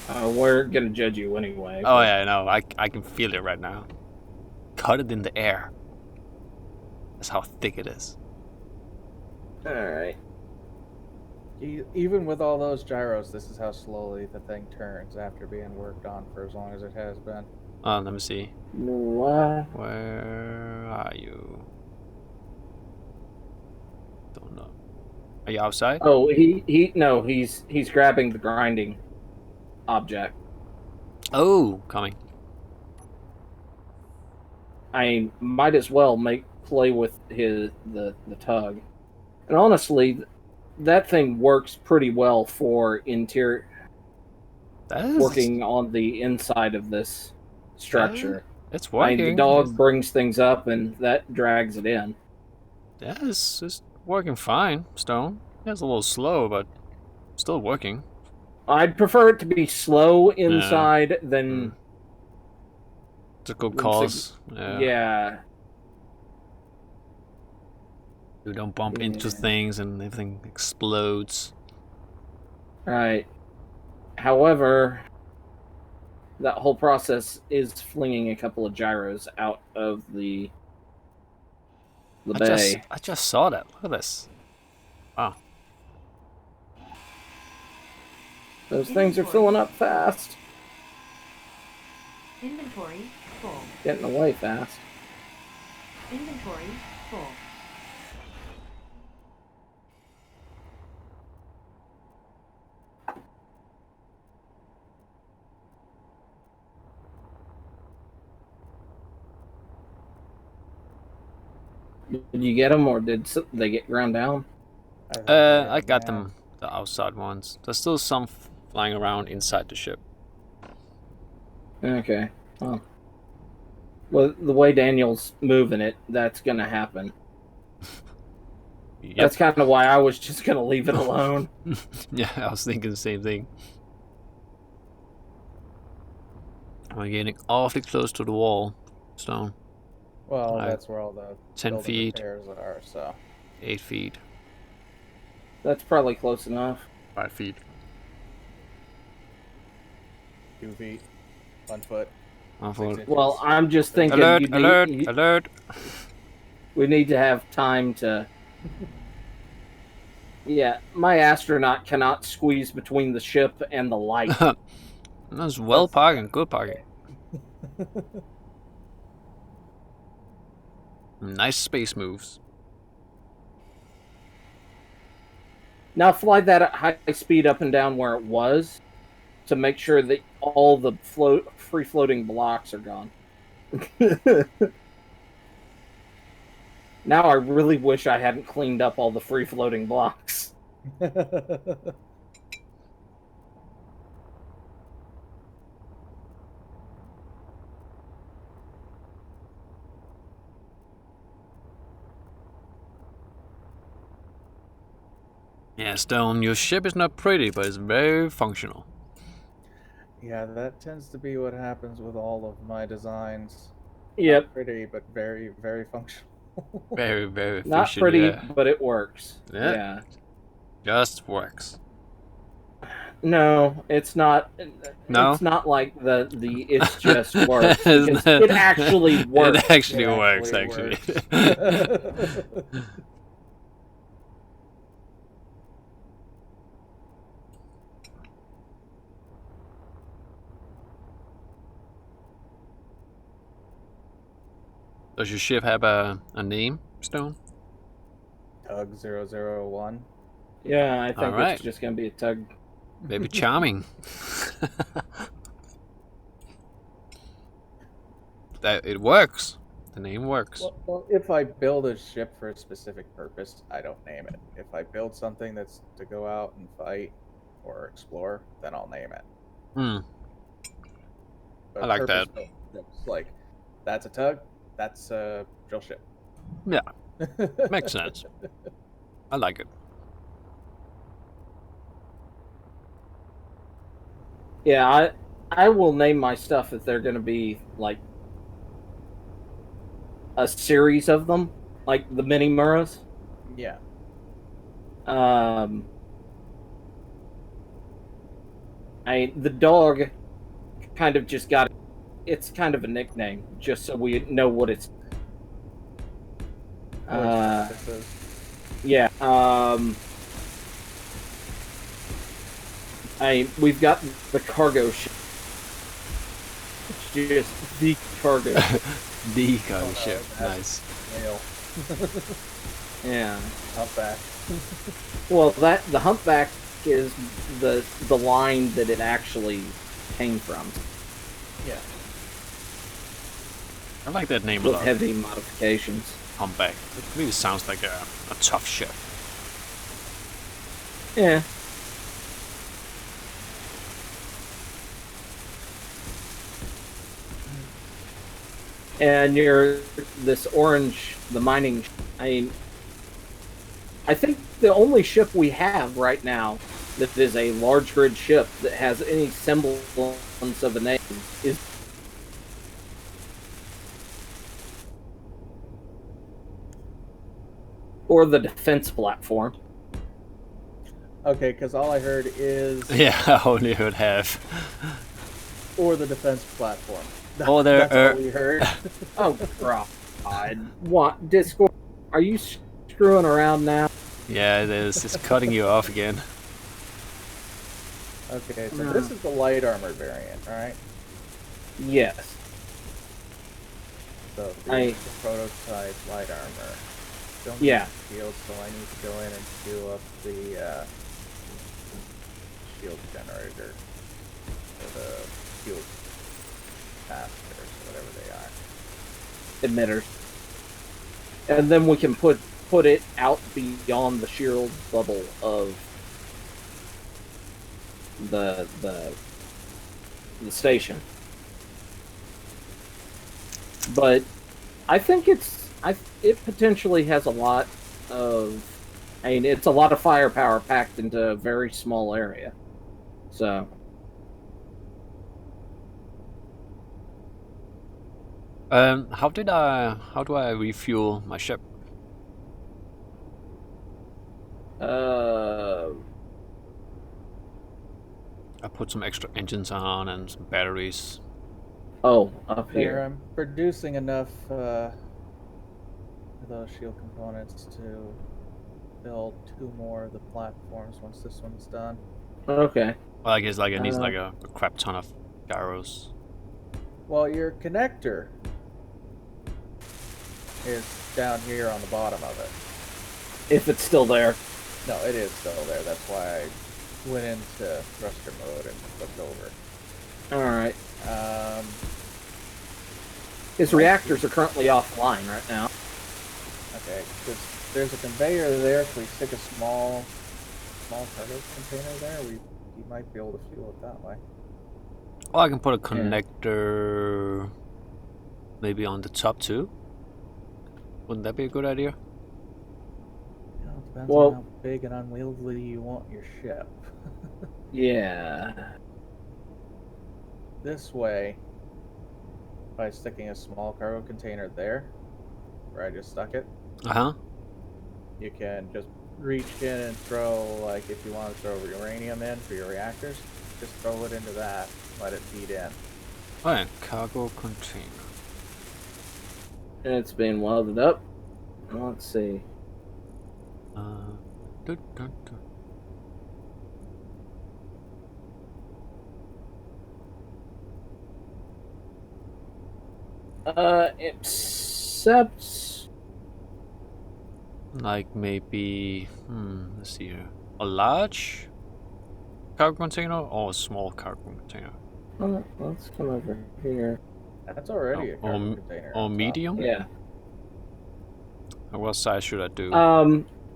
We're gonna judge you anyway. Oh yeah, I know. I can feel it right now. Cut it in the air. That's how thick it is. Alright. Even with all those gyros, this is how slowly the thing turns after being worked on for as long as it has been. Oh, let me see. What? Where are you? Don't know. Are you outside? Oh, he's grabbing the grinding object. Oh, coming. I might as well play with the tug. And honestly, that thing works pretty well for interior That is working on the inside of this structure. It's The working. dog brings things up, and that drags it in. Yeah, it's working fine, Stone. Yeah, it's a little slow, but still working. I'd prefer it to be slow inside than... It's a good cause. Yeah. You don't bump into things and everything explodes. Right. However, that whole process is flinging a couple of gyros out of the bay. I just saw that. Look at this. Wow. Those things are filling up fast. Inventory full. Getting away fast. Inventory full. Did you get them, or did they get ground down? I got them, the outside ones. There's still some flying around inside the ship. Okay. Well, the way Daniel's moving it, that's gonna happen. Yep. That's kind of why I was just gonna leave it alone. Yeah, I was thinking the same thing. We're getting awfully close to the wall, Stone. Well, that's where all the 10 building feet. repairs are, so 8 feet. That's probably close enough. 5 feet. 2 feet, 1 foot. 1 6 foot. inches. Well, I'm just thinking Alert! we need to have time to... Yeah, my astronaut cannot squeeze between the ship and the light. That's well parking, good parking. Nice space moves. Now fly that at high speed up and down where it was to make sure that all the free-floating blocks are gone. Now I really wish I hadn't cleaned up all the free-floating blocks. Yeah, Stone, your ship is not pretty, but it's very functional. Yeah, that tends to be what happens with all of my designs. Yep. Not pretty, but very, very functional. Very, very efficient. Not pretty, yeah. but it works. Yeah. Yeah. Just works. No, it's not. No? It's not like the it's just works. Because it actually works. It actually It works, actually actually. Does your ship have a name, Stone? Tug 001. Yeah, I think Alright. it's just going to be a tug. Maybe charming. It works. The name works. Well, if I build a ship for a specific purpose, I don't name it. If I build something that's to go out and fight or explore, then I'll name it. But I like that. It's like, that's a tug, that's a drill ship. Yeah, makes sense. I like it. Yeah, I will name my stuff if they're going to be like a series of them, like the mini Muras. Yeah. The dog kind of just got, it's kind of a nickname, just so we know what it's. Yeah. We've got the cargo ship. It's just the cargo ship. The cargo ship. Nice. Whale. Yeah. Humpback. Well, the humpback is the line that it actually came from. Yeah. I like that name a With lot. heavy modifications. Humpback. It really sounds like a tough ship. Yeah. And this orange, the mining. I think the only ship we have right now that is a large grid ship that has any semblance of a name is. Or the defense platform. Okay, because all I heard is Yeah, I only heard half. or the defense platform. Oh, there. That's all we heard. Oh God! What Discord? Are you screwing around now? Yeah, it is. It's cutting you off again. Okay, so this is the light armor variant, right? Yes. So the prototype light armor. Don't Yeah. Shield, so I need to go in and do up the shield generator or the shield capacitors, whatever they are. Emitters. And then we can put it out beyond the shield bubble of the station. But I think it potentially has a lot of. I mean, it's a lot of firepower packed into a very small area. So. How do I refuel my ship? I put some extra engines on and some batteries. Oh, up There, here. I'm producing enough of those shield components to build 2 more of the platforms once this one's done. Okay. Well, I guess like it needs like a crap ton of gyros. Well, your connector is down here on the bottom of it. If it's still there. No, it is still there. That's why I went into thruster mode and flipped over. Alright. His reactors are currently offline right now. Okay, because there's a conveyor there. If we stick a small cargo container there, we might be able to fuel it that way. Oh, I can put a connector maybe on the top too. Wouldn't that be a good idea? You know, it depends Well- on how big and unwieldy you want your ship. Yeah. This way, by sticking a small cargo container there, where I just stuck it, Uh-huh. you can just reach in and throw, like, if you want to throw uranium in for your reactors, just throw it into that, let it feed in. Oh yeah, cargo container. And it's being welded up. Let's see. Dun, dun, dun. Except Like maybe, let's see here. A large cargo container or a small cargo container? let's come over here. That's already a cargo container. Or on top. medium? Yeah. What size should I do?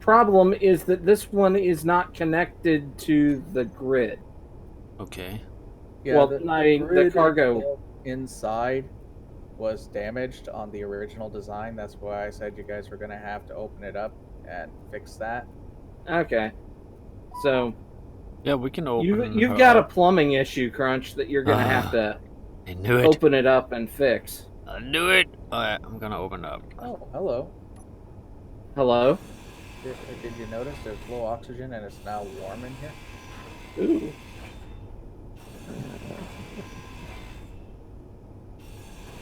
Problem is that this one is not connected to the grid. Okay. Yeah, Well, the I mean, the grid cargo- inside was damaged on the original design. That's why I said you guys were going to have to open it up and fix that. Okay. So Yeah, we can open. you've her got a up. plumbing issue, Crunch, that you're gonna have to I knew it. open it up and fix. I knew it. Alright, I'm gonna open up. Oh, hello. Hello? Did you notice there's low oxygen and it's now warm in here? Ooh.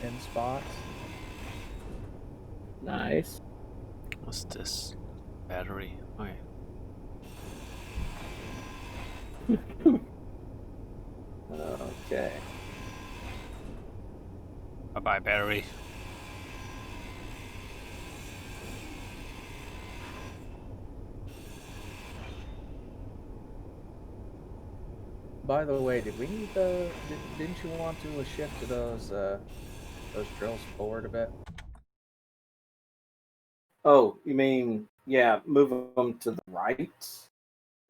In spots. Nice. What's this? Battery. Okay. Okay. Bye bye, battery. By the way, did we need the? Didn't you want to shift those drills forward a bit? Oh, you mean, yeah, move them to the right?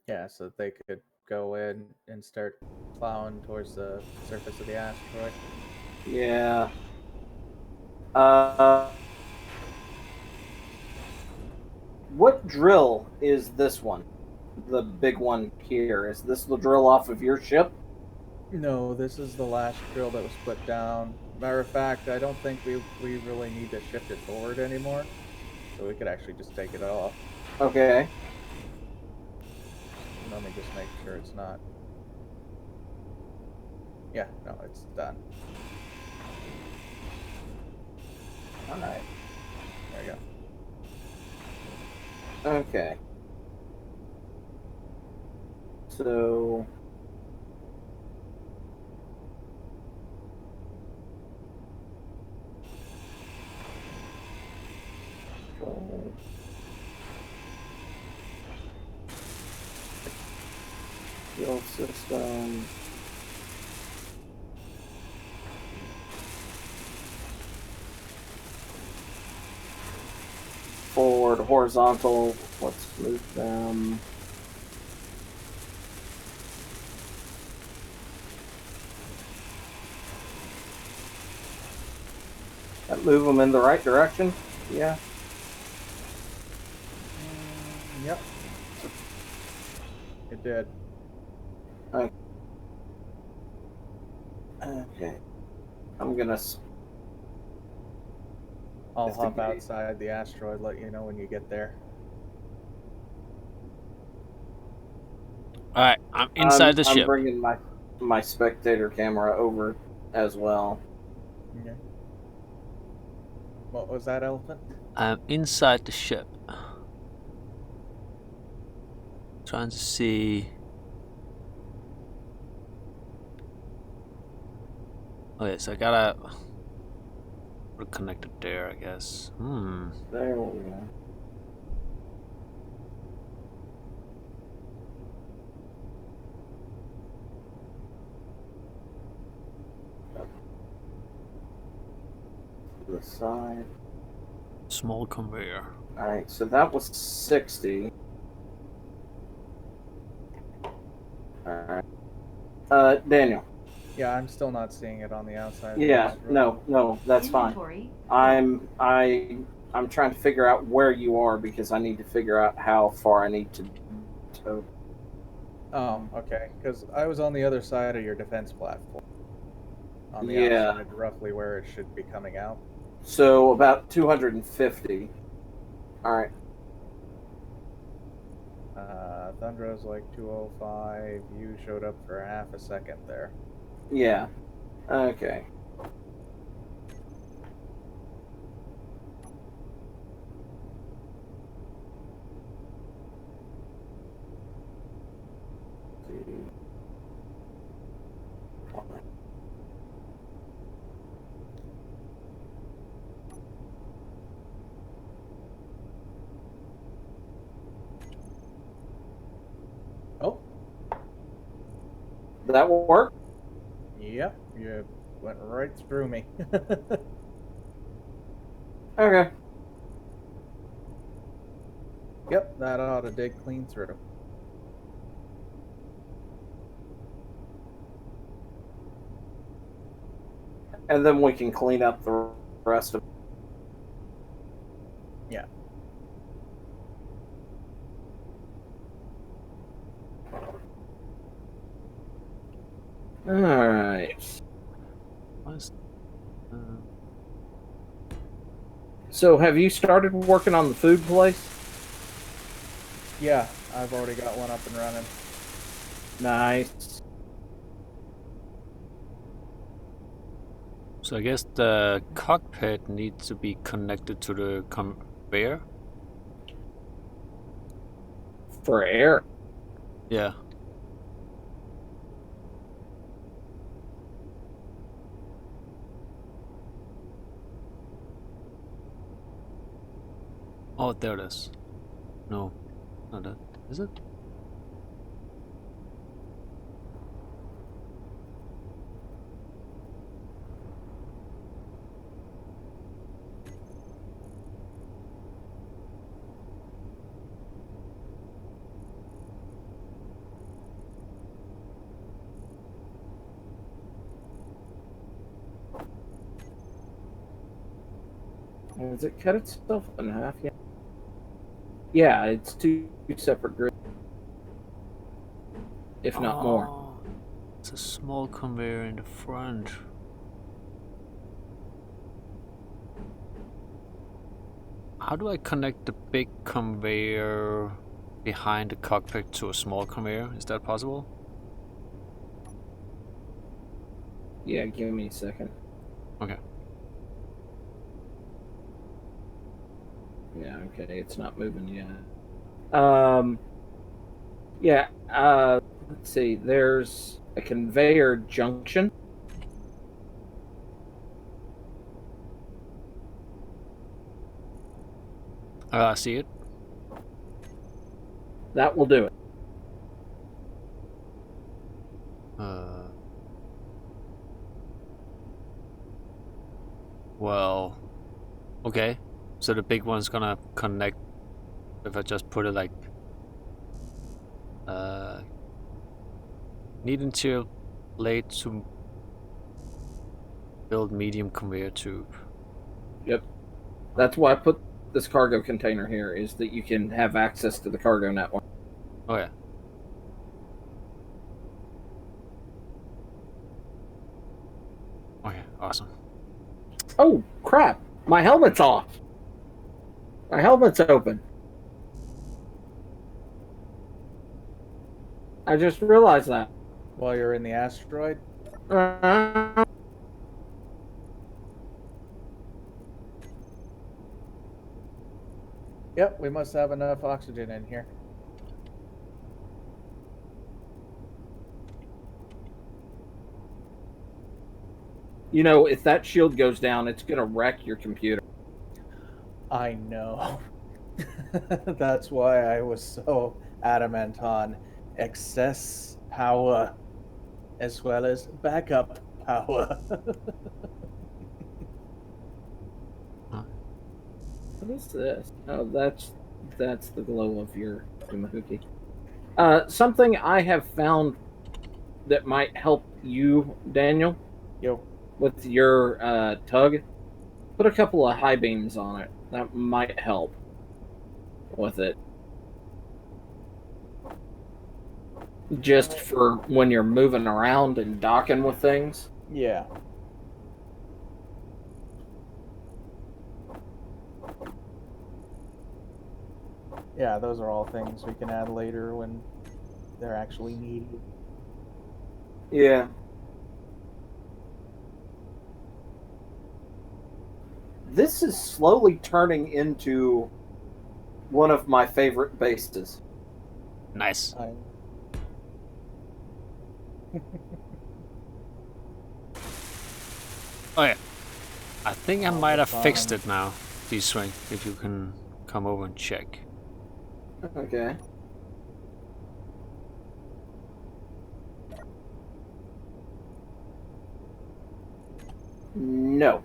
Yeah, so that they could go in and start plowing towards the surface of the asteroid. Yeah. What drill is this one? The big one here. Is this the drill off of your ship? No, this is the last drill that was put down. Matter of fact, I don't think we really need to shift it forward anymore. So we could actually just take it off. Okay. Let me just make sure it's not. Yeah, no, it's done. Alright. There you go. Okay. So... Fuel system. Forward, horizontal. Let's move them. That move them in the right direction? Yeah. Yep. It did. Okay. I'm gonna... I'll If the hop gate- outside the asteroid, let you know when you get there. Alright, I'm inside the I'm ship. bringing my spectator camera over as well. Okay. What was that, Elephant? I'm inside the ship. Trying to see. Okay, so I gotta put it connected there, I guess. There we go. To the side. Small conveyor. Alright, so that was 60. Alright. Daniel. Yeah, I'm still not seeing it on the outside. Yeah, no, that's fine. Inventory. I'm trying to figure out where you are because I need to figure out how far I need to Oh, okay. Because I was on the other side of your defense platform. On the Yeah. outside, roughly where it should be coming out. So about 250. Alright. Thundra's like 205. You showed up for half a second there. Yeah. Okay. Oh, That will work? yep. You went right through me. Okay. Yep, that ought to dig clean through. And then we can clean up the rest of Yeah. Alright. What's, So have you started working on the food place? Yeah, I've already got one up and running. Nice. so I guess the cockpit needs to be connected to the conveyor. For air. Yeah. Oh, there it is. No, not that. Is it? Has it cut itself in half yet? Yeah, it's two separate grids. If not more. Oh, it's a small conveyor in the front. How do I connect the big conveyor behind the cockpit to a small conveyor? Is that possible? Yeah, give me a second. Okay. Yeah, okay, it's not moving yet. Yeah, let's see, there's a conveyor junction. I see it. That will do it. Well, okay. So the big one's gonna connect if I just put it like need interior blade to build medium conveyor tube. Yep. That's why I put this cargo container here, is that you can have access to the cargo network. Oh yeah. Okay, awesome. Oh, crap! My helmet's off! My helmet's open. I just realized that. While you're in the asteroid, yep, we must have enough oxygen in here. You know, if that shield goes down, it's gonna wreck your computer. I know. That's why I was so adamant on excess power as well as backup power. What is this? Oh, that's the glow of your Mahuki. Something I have found that might help you, Daniel, Yo, with your tug. Put a couple of high beams on it. That might help with it. Just for when you're moving around and docking with things. yeah. Yeah, those are all things we can add later when they're actually needed. Yeah. This is slowly turning into one of my favorite bases. Nice. Oh yeah. I think I might have fixed it now. D-Swing, if you can come over and check. Okay. No,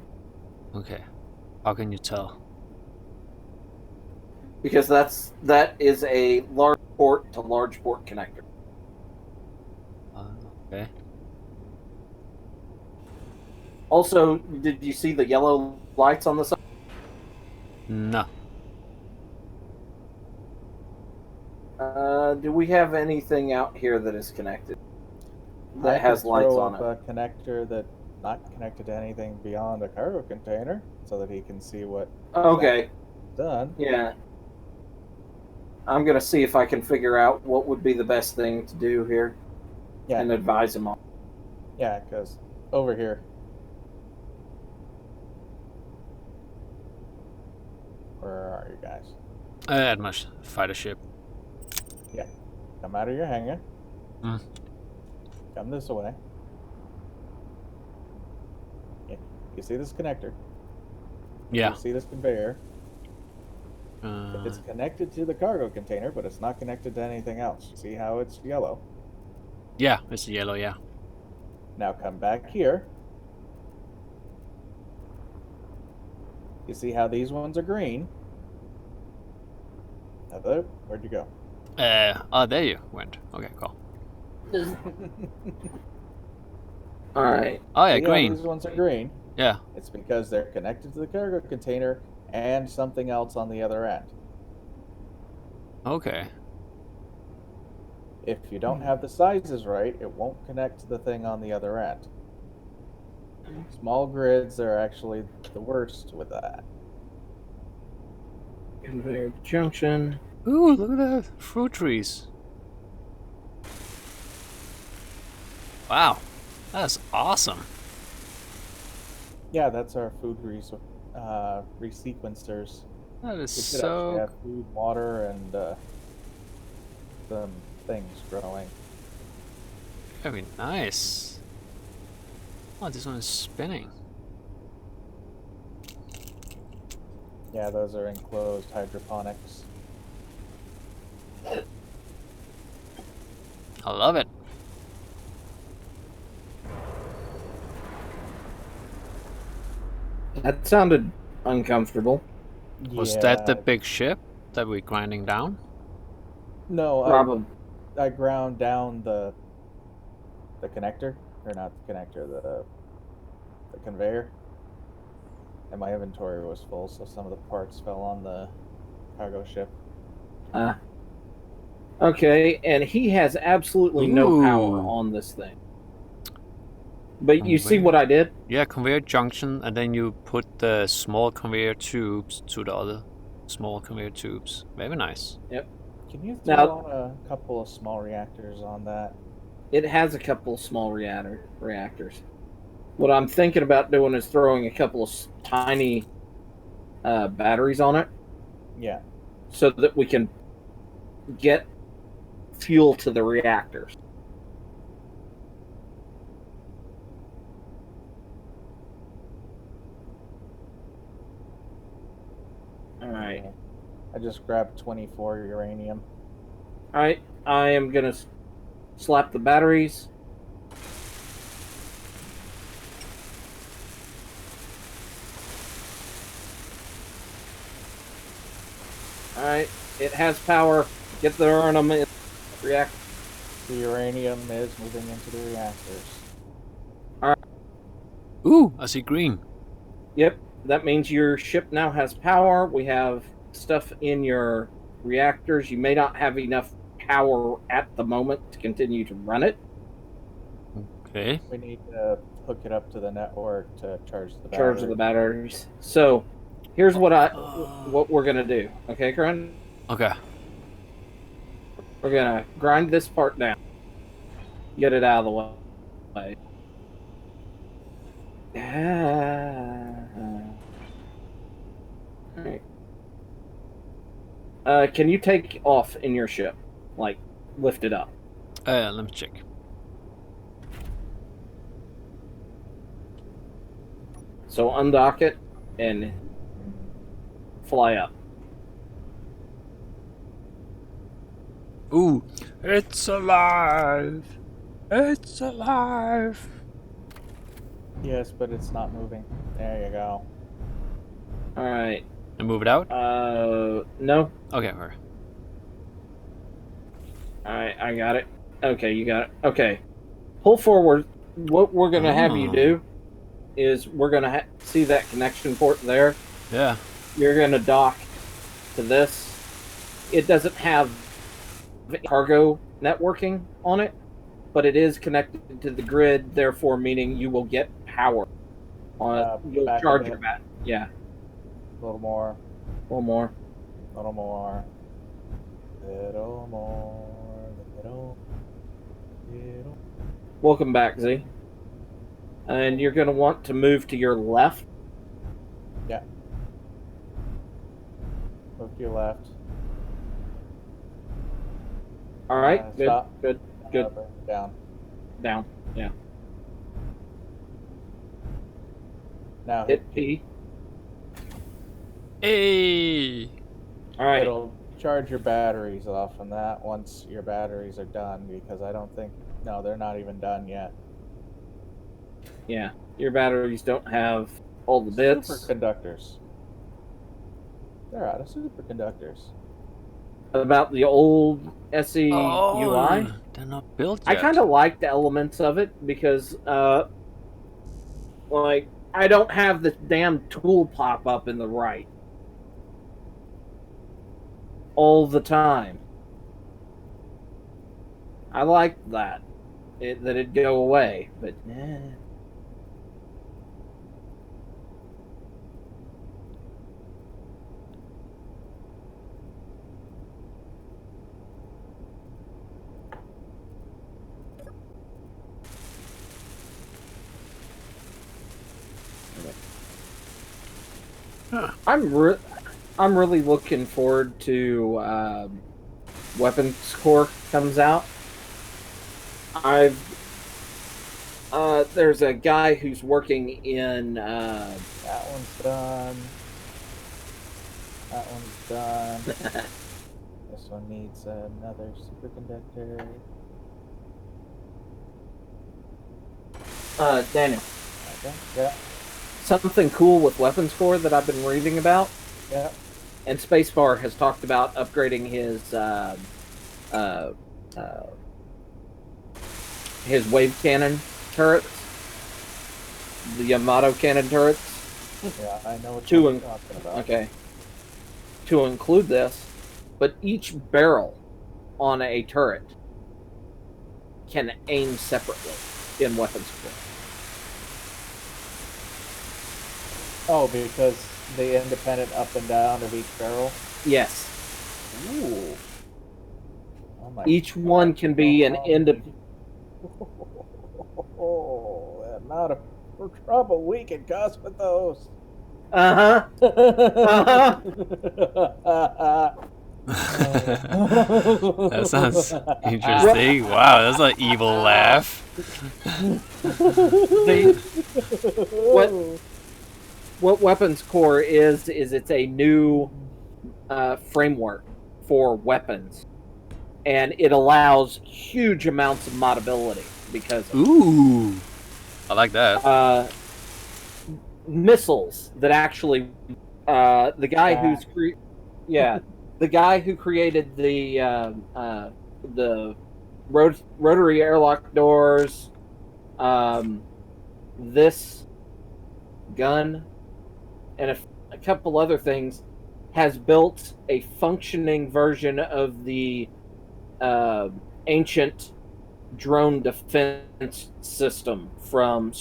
Okay. How can you tell? because that is a large port to large port connector. Okay. Also, did you see the yellow lights on the side? No. Do we have anything out here that is connected? I That has could lights throw on up it. a connector that not connected to anything beyond a cargo container, so that he can see what Okay, done. yeah. I'm gonna see if I can figure out what would be the best thing to do here Yeah, and advise him on. yeah, because over here. Where are you guys? At my fighter ship. Come out of your hangar. Mm. Come this way. Yeah. You see this connector? Yeah. You see this conveyor? Uh, It's connected to the cargo container, but it's not connected to anything else. See how it's yellow? yeah, it's yellow, yeah. Now come back here. You see how these ones are green? Hello? Where'd you go? Oh, there you went. Okay, cool. All right. Oh, yeah, See how green. these ones are green? Yeah. It's because they're connected to the cargo container and something else on the other end. Okay. If you don't have the sizes right, it won't connect to the thing on the other end. Small grids are actually the worst with that. Conveyor junction. Ooh, look at that. Fruit trees. Wow. That's awesome. Yeah, that's our food resequencers. That is We should actually so... have food, water, and some things growing. Very nice. Oh, this one is spinning. Yeah, those are enclosed hydroponics. I love it. That sounded uncomfortable. Was Yeah. that the big ship that we're grinding down? No, Probably. I ground down the connector, or not the connector, the conveyor. And my inventory was full, so some of the parts fell on the cargo ship. Okay, and he has absolutely no power Ooh. on this thing. But you see Conveyor. what I did? Yeah, conveyor junction, and then you put the small conveyor tubes to the other small conveyor tubes. Very nice. Can you throw Now- on a couple of small reactors on that? It has a couple of small reactors. What I'm thinking about doing is throwing a couple of tiny batteries on it Yeah. so that we can get fuel to the reactors. All right. I just grabbed 24 uranium. All right. I am going to slap the batteries. All right. It has power. Get the uranium in the reactor. The uranium is moving into the reactors. Ooh, I see green. Yep. That means your ship now has power. We have stuff in your reactors. You may not have enough power at the moment to continue to run it. Okay. We need to hook it up to the network to charge the battery. Charge the batteries. So, here's what we're gonna do. Okay, Corinne? Okay. We're gonna grind this part down. Get it out of the way. Alright. Can you take off in your ship? Like, lift it up. Let me check. So undock it and fly up. Ooh, it's alive! It's alive! Yes, but it's not moving. There you go. Alright. And move it out? No. Okay, alright. Alright, I got it. Okay, you got it. Okay. Pull forward. What we're going to have you do is we're going to see that connection port there. Yeah. You're going to dock to this. It doesn't have cargo networking on it, but it is connected to the grid, therefore meaning you will get power on it. You'll back a charge bit. your bat. Yeah, A little more. a little more. A little more. Little more. Little. Welcome back, Z. And you're going to want to move to your left. Yeah. Move to your left. All right, good, Stop. good, good. Bring it down. Down. Yeah. Now Hit P. Hey! All right. It'll charge your batteries off on that once your batteries are done, because I don't think... No, they're not even done yet. Yeah, your batteries don't have all the bits. Superconductors. They're out of superconductors. About the old SE UI. Oh, they're not built I yet. kind of like the elements of it because, like, I don't have the damn tool pop up in the right. all the time. I liked that. That it'd go away, but Huh. I'm really looking forward to Weapons Core comes out. There's a guy who's working in That one's done. That one's done. This one needs another superconductor. Daniel. Okay. Yeah. Something cool with Weapons Core that I've been reading about, Yeah. and Spacebar has talked about upgrading his wave cannon turrets, the Yamato cannon turrets. Yeah, I know what Two you're and- talking about. Okay. To include this, but each barrel on a turret can aim separately in Weapons Core. Oh, because the independent up and down of each barrel? Yes. Ooh. Oh my Each one can be an independent. Oh, the amount of trouble we can cause with those. Uh-huh. That sounds interesting. Wow, that's an evil laugh. What Weapons Core is it's a new framework for weapons, and it allows huge amounts of modability because of Ooh, I like that. missiles that actually the guy who's the guy who created the rotary airlock doors, this gun, and a couple other things, has built a functioning version of the ancient drone defense system from,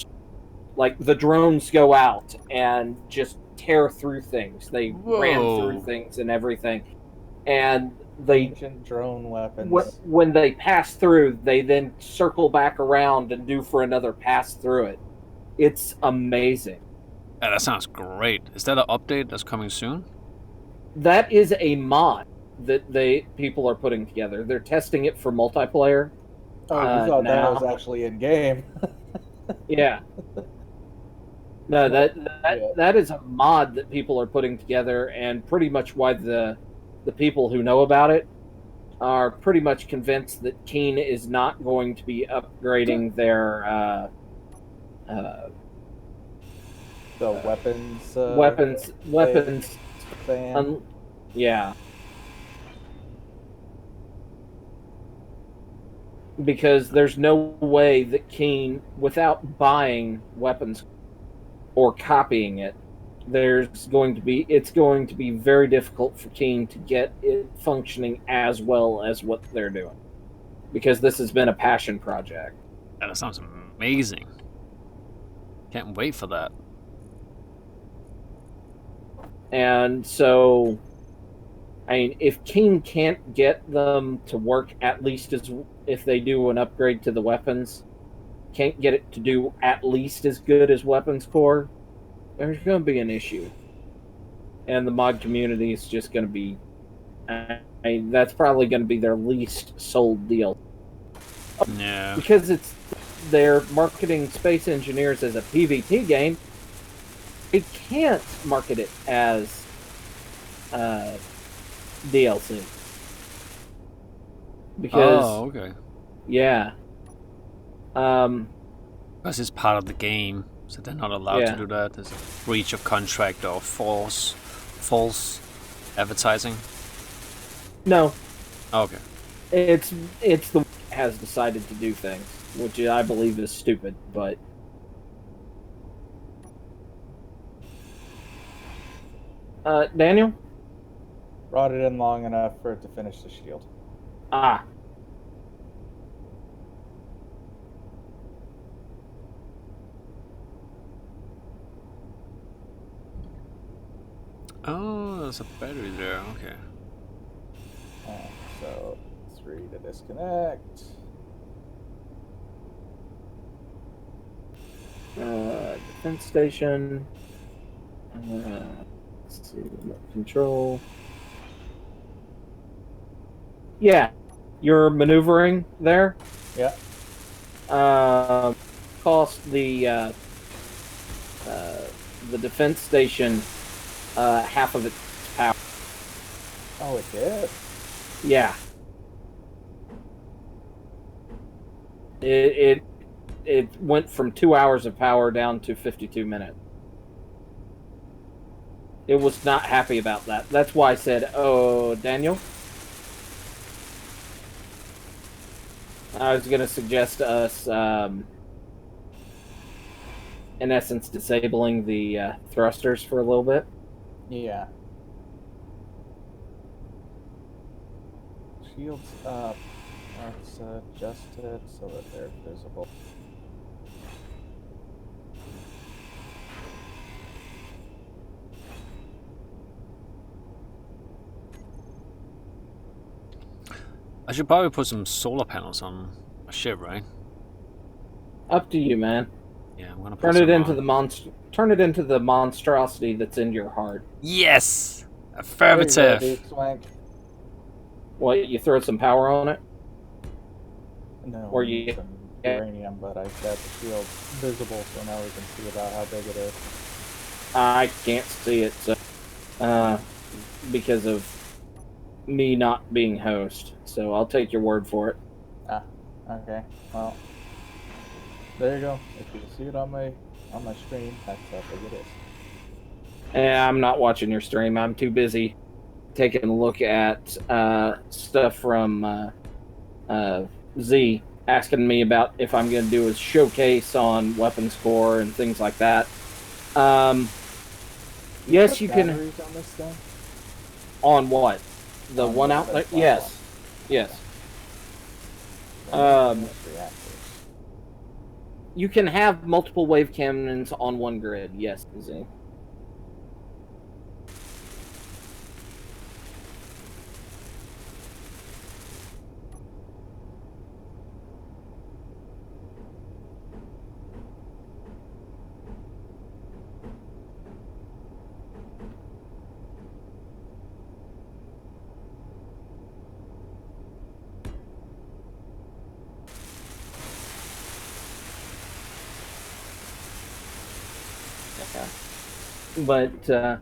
like, the drones go out and just tear through things. They ran through Whoa. things and everything. And they, Ancient drone weapons. when they pass through, they then circle back around and do for another pass through it. It's amazing. Yeah, that sounds great. Is that an update that's coming soon? That is a mod that people are putting together. They're testing it for multiplayer. Oh, you thought now. that was actually in game. Yeah. No, that is a mod that people are putting together, and pretty much why the people who know about it are pretty much convinced that Keen is not going to be upgrading their The weapons. weapons. Fan. Yeah. Because there's no way that Keen, without buying weapons or copying it, it's going to be very difficult for Keen to get it functioning as well as what they're doing. Because this has been a passion project. Yeah, that sounds amazing. Can't wait for that. And so, I mean, if Keen can't get them to work at least as, if they do an upgrade to the weapons, can't get it to do at least as good as Weapons Core, there's going to be an issue. And the mod community is just going to be, that's probably going to be their least sold deal. Yeah. Because they're marketing Space Engineers as a PvP game, they can't market it as DLC. Because, okay. yeah. Because it's part of the game, so they're not allowed to do that. There's a breach of contract or false advertising. No, Okay. it's the one that has decided to do things, which I believe is stupid, but Daniel? brought it in long enough for it to finish the shield. Ah. Oh, there's a battery there. Okay. So 3 to disconnect. Defense station. Let's see, remote control. Yeah, you're maneuvering there. Yeah. Cost the defense station half of its power. Oh, it did. Yeah. It went from 2 hours of power down to 52 minutes. It was not happy about that. That's why I said, "Oh, Daniel." I was going to suggest us, in essence, disabling the thrusters for a little bit. Yeah. Shields up. Let's adjust it so that they're visible. I should probably put some solar panels on a ship, right? Up to you, man. Yeah, I'm gonna put Turn it some into on. the Turn it into the monstrosity that's in your heart. Yes! There you go, Affirmative! dude, Swank. What? You throw some power on it? No, Or we need you- some uranium, but I've got the shield visible, so now we can see about how big it is. I can't see it, so, because of me not being host. So I'll take your word for it. Ah, okay. Well, there you go. If you see it on my screen, that's how big it is. I'm not watching your stream. I'm too busy taking a look at stuff from Z asking me about if I'm going to do a showcase on weapons core and things like that. Yes, put you can. batteries on this thing? On what? The On one the outlet? platform. Yes. Yes. Reactors. You can have multiple wave cannons on one grid. Yes, Z. But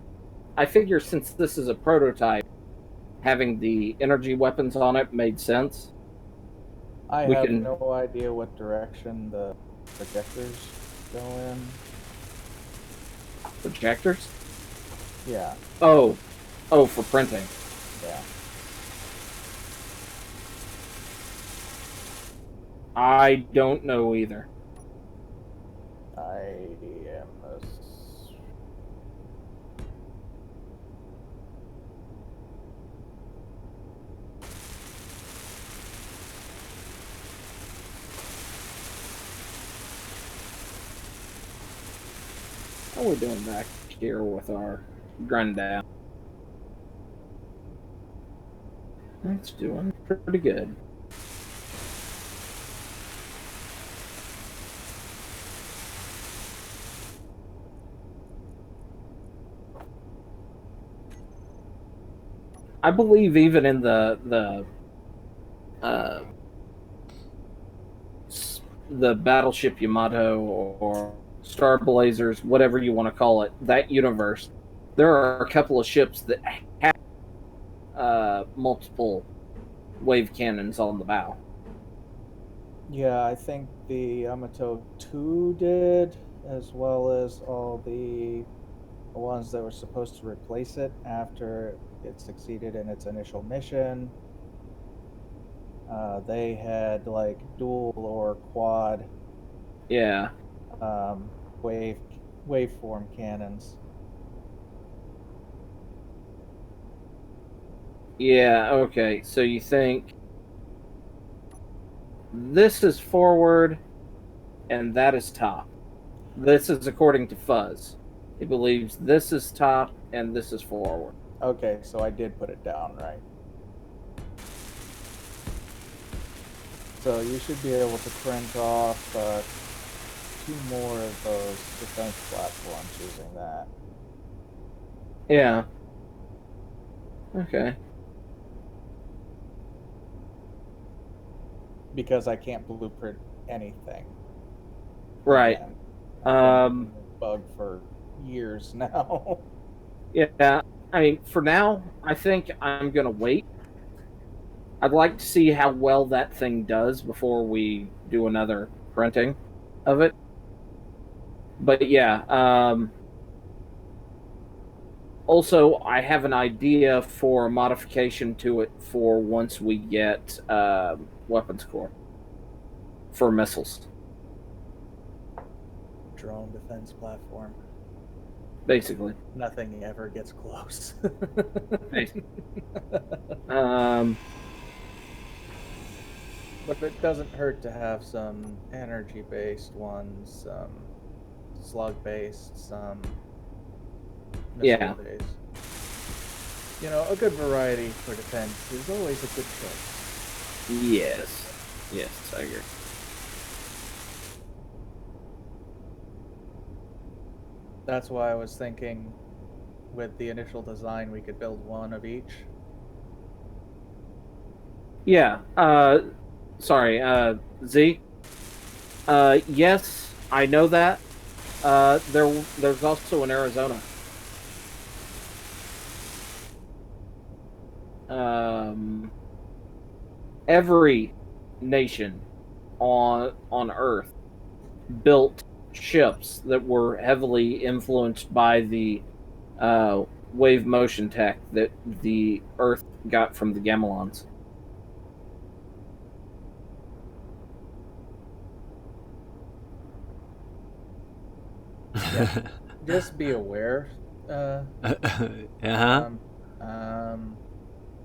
I figure since this is a prototype, having the energy weapons on it made sense. I We have can- no idea what direction the projectors go in. Projectors? Yeah, Oh, for printing. yeah. I don't know either. I am How are we doing back here with our grind down? That's doing pretty good. I believe even in the Battleship Yamato or Star Blazers, whatever you want to call it, that universe, there are a couple of ships that have multiple wave cannons on the bow. Yeah, I think the Yamato 2 did, as well as all the ones that were supposed to replace it after it succeeded in its initial mission. They had like dual or quad Yeah. waveform cannons. Yeah, okay. So you think this is forward and that is top. This is according to Fuzz. He believes this is top and this is forward. Okay, so I did put it down right. So you should be able to print off 2 more of those defense platforms using that. Yeah. Okay. Because I can't blueprint anything. Right. And I've Um, been bug for years now. Yeah, I mean, for now, I think I'm going to wait. I'd like to see how well that thing does before we do another printing of it. But yeah, also, I have an idea for a modification to it for once we get weapons core for missiles, Drone defense platform. basically. Nothing ever gets close. But it doesn't hurt to have some energy-based ones, some slug-based, some Yeah. missile-based. You know, a good variety for defense is always a good choice. Yes, I agree. That's why I was thinking with the initial design we could build 1 of each. Yeah, sorry, Z. Yes, I know that. There's also in Arizona. Every nation on Earth built ships that were heavily influenced by the wave motion tech that the Earth got from the Gamelons. Just be aware. Uh-huh.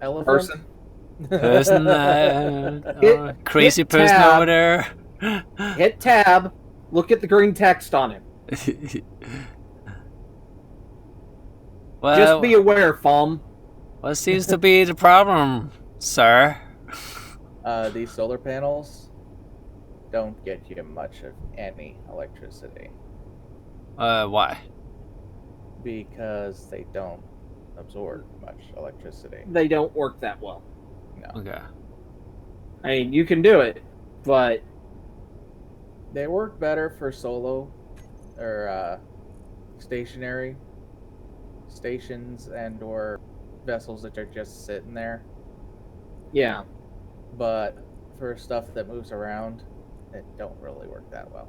Elephant. Person? Crazy hit person tab. over there. Hit tab. Look at the green text on him. Well, Just be aware, Fom. what seems to be the problem, sir? These solar panels don't get you much of any electricity Why? because they don't absorb much electricity. They don't work that well. No. Okay. I mean, you can do it, but They work better for solo or stationary stations and or vessels that are just sitting there. yeah. But for stuff that moves around, it don't really work that well.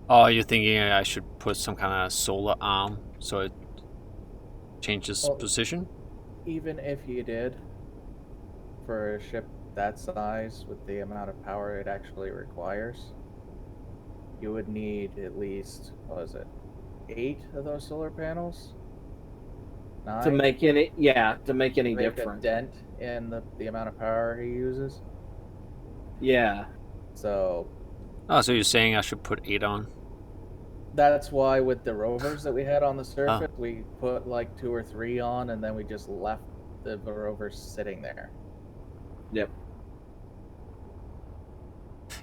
Oh, you're thinking I should put some kind of solar arm so it changes Well, position? Even if you did, for a ship that size with the amount of power it actually requires, you would need at least, 8 of those solar panels? 9? To make any Make a difference. dent in the amount of power he uses. Yeah. So Oh, so you're saying I should put 8 on? that's why with the rovers that we had on the surface, we put like 2 or 3 on, and then we just left the rovers sitting there. Yep.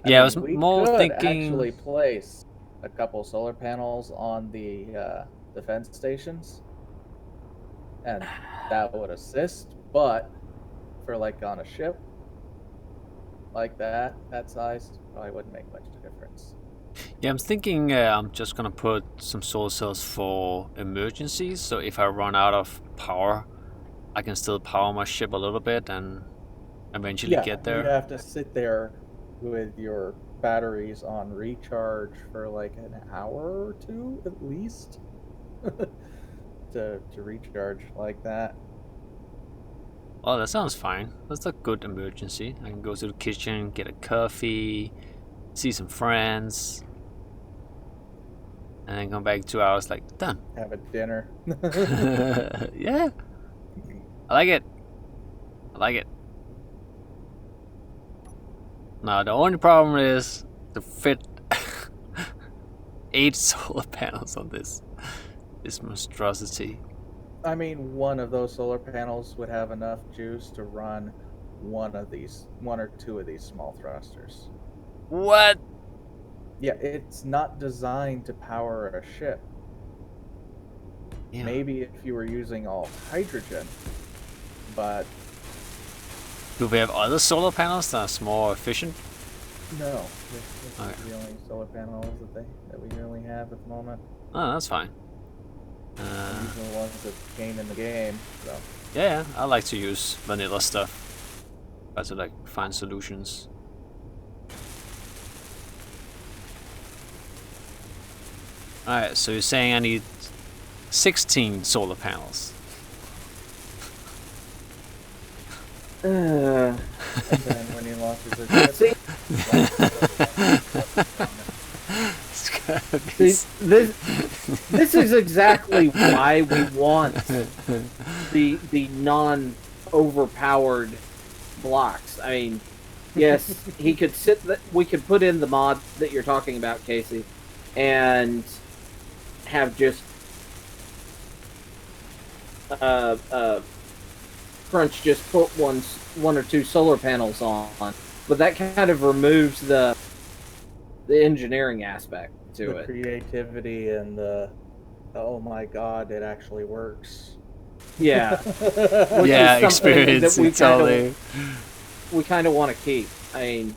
Yeah, I was we more could thinking. actually place a couple solar panels on the defense stations, and that would assist. But for like on a ship like that size, probably wouldn't make much difference. Yeah, I'm thinking I'm just gonna put some solar cells for emergencies. So if I run out of power, I can still power my ship a little bit and eventually get there. You have to sit there with your batteries on recharge for like an hour or 2 at least to recharge like that. Oh, that sounds fine. That's a good emergency. I can go to the kitchen, get a coffee, see some friends, and then come back 2 hours like, done. Have a dinner. Yeah, I like it. I like it. Now the only problem is to fit 8 solar panels on this monstrosity. I mean, one of those solar panels would have enough juice to run one or two of these small thrusters. What? Yeah, it's not designed to power a ship. Yeah. Maybe if you were using all hydrogen, but Do we have other solar panels that's more efficient? no. This Okay. is the only solar panels that we really have at the moment. Oh, that's fine. These are the ones that came in the game, so. Yeah, I like to use vanilla stuff. Try to like find solutions. Alright, so you're saying I need 16 solar panels. And then when he launches a ship, It's gonna be This is exactly why we want the non-overpowered blocks. I mean, yes, he could we could put in the mod that you're talking about, Casey, and have just Crunch just put one or two solar panels on, but that kind of removes the engineering aspect to the it. creativity and the, oh my god, it actually works. Yeah, which yeah, is something experience. that we Totally. kind of want to keep. I mean,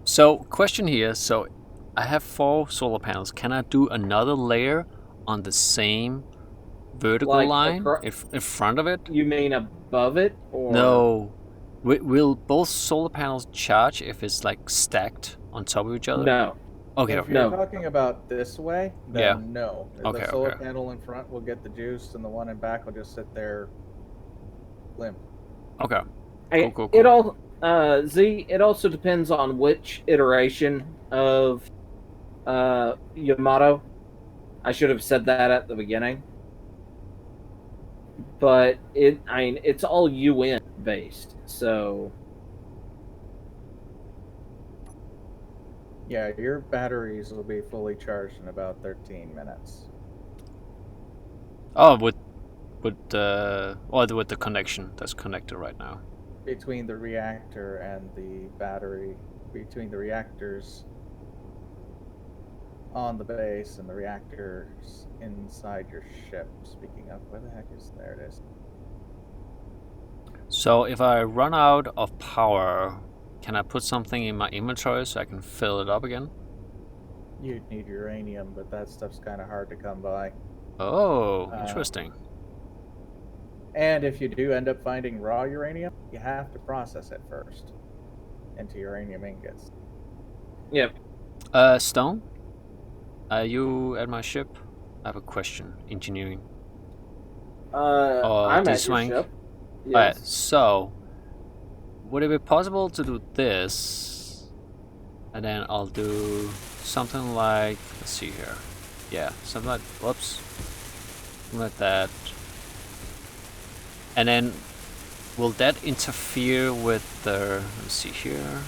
So, question here. So, I have 4 solar panels. Can I do another layer on the same vertical Like line in front of it? you mean above it, or No. Will both solar panels charge if it's like stacked on top of each other? No. Okay, If okay. you're No. talking about this way, then Yeah. no. Okay, The solar okay. panel in front will get the juice, and the one in back will just sit there limp. Okay. Cool. It all Z. It also depends on which iteration of Yamato. I should have said that at the beginning. But it's all UN based, so Yeah, your batteries will be fully charged in about 13 minutes. Oh, with the connection that's connected right now. Between the reactor and the battery, between the reactors on the base and the reactors inside your ship. Speaking of, where the heck is, there it is. So if I run out of power, can I put something in my inventory so I can fill it up again? You'd need uranium, but that stuff's kind of hard to come by. Oh, interesting. And if you do end up finding raw uranium, you have to process it first into uranium ingots. yep. Stone? Are you at my ship? I have a question. Engineering. I'm at your D-Swank? ship. Alright, Yes. so would it be possible to do this? And then I'll do something like, let's see here. Yeah, something like, whoops. Something like that. And then will that interfere with the, let's see here,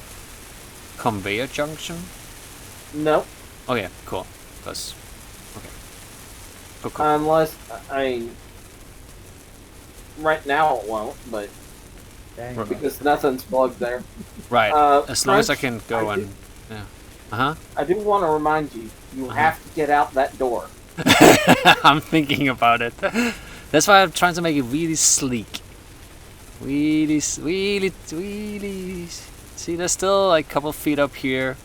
conveyor junction? No, Okay, cool. That's okay. Cool. unless right now it won't, but Dang. Right. because nothing's plugged there. Right. As long as I Crunch, can go I and yeah. Uh I do want to remind you, you Uh-huh. have to get out that door. huh. I'm thinking about it. That's why I'm trying to make it really sleek. Really. See, there's still like a couple feet up here.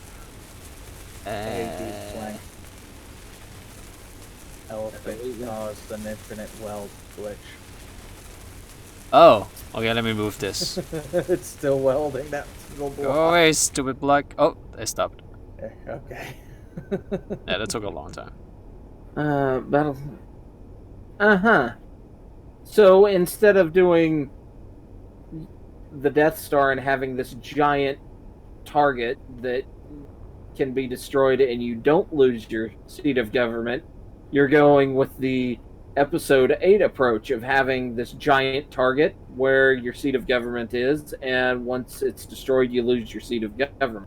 Hey, Swank. Elephant caused an infinite weld glitch. Oh, okay. Let me move this. It's still welding that single block. Go away, stupid block. Oh, I stopped. Okay. Yeah, that took a long time. Battle. So instead of doing the Death Star and having this giant target that can be destroyed and you don't lose your seat of government, you're going with the Episode 8 approach of having this giant target where your seat of government is, and once it's destroyed, you lose your seat of government.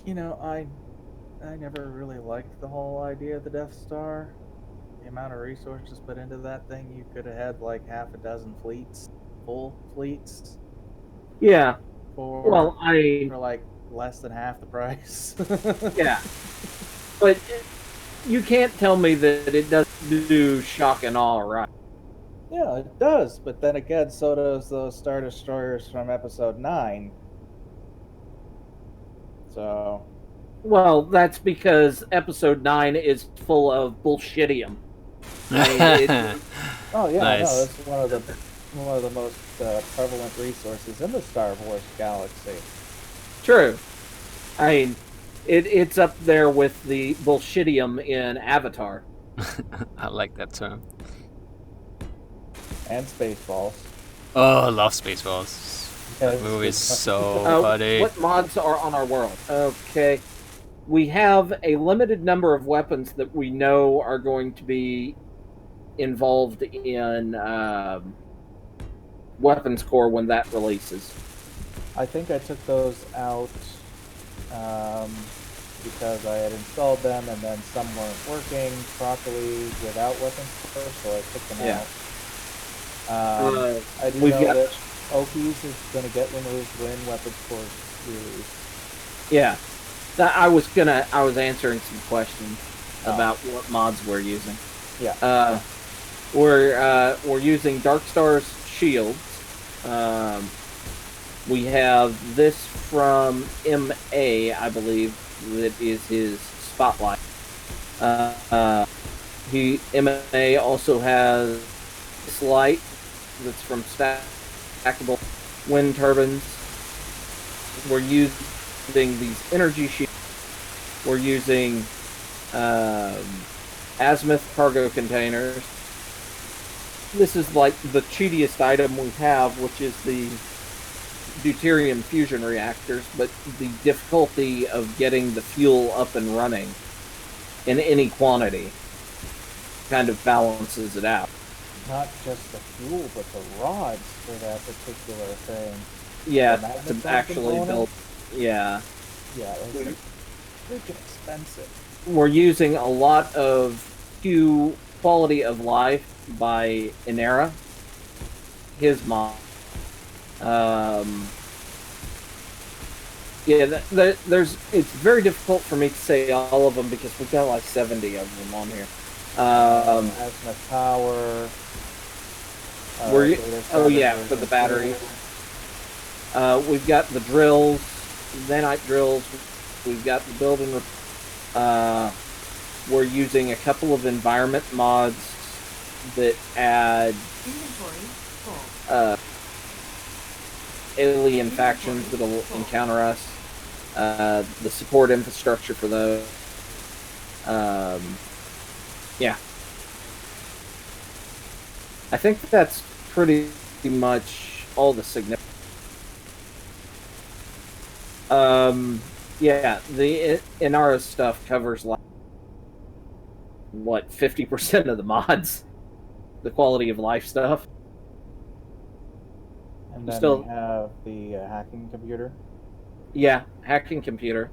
You know, I never really liked the whole idea of the Death Star. The amount of resources put into that thing, you could have had like half a dozen fleets, full fleets, Yeah. for Well, for like less than half the price. yeah. But you can't tell me that it doesn't do shock and awe, right? Yeah, it does. But then again, so does those Star Destroyers from Episode 9. So, Well, that's because Episode 9 is full of bullshitium. oh yeah, Nice. no, it's one of the most prevalent resources in the Star Wars galaxy. True. I mean, it's up there with the bullshitium in Avatar. I like that term. And Spaceballs. Oh, I love Spaceballs. That Yes, movie is it's- so funny. What mods are on our world? Okay. We have a limited number of weapons that we know are going to be involved in Weapons Core when that releases. I think I took those out because I had installed them and then some weren't working properly without weapons core, so I took them Yeah. out. I do we've know got- that Okies is going to get removed when weapons core is released. Yeah. I was answering some questions about what mods we're using. Yeah. We're using Darkstar's shields. We have this from MA, I believe, that is his spotlight. MA also has this light that's from stackable wind turbines. We're using these energy shields. We're using azimuth cargo containers. This is like the cheatiest item we have, which is the deuterium fusion reactors, but the difficulty of getting the fuel up and running in any quantity kind of balances it out. Not just the fuel, but the rods for that particular thing. Yeah, The to magnetic actually build. component? Yeah. Yeah, those are freaking expensive. We're using a lot of Q quality of life by Inera, his mod. It's very difficult for me to say all of them because we've got like 70 of them on here. Azimuth power. Oh yeah, for the batteries. We've got the drills, Zanite drills. We've got the building. We're using a couple of environment mods that add Inventory full. alien factions that'll encounter us. The support infrastructure for those. Yeah. I think that's pretty much all the significant. Yeah, the Inara stuff covers like what 50% of the mods, the quality of life stuff. And then Still- we have the hacking computer. Yeah, hacking computer.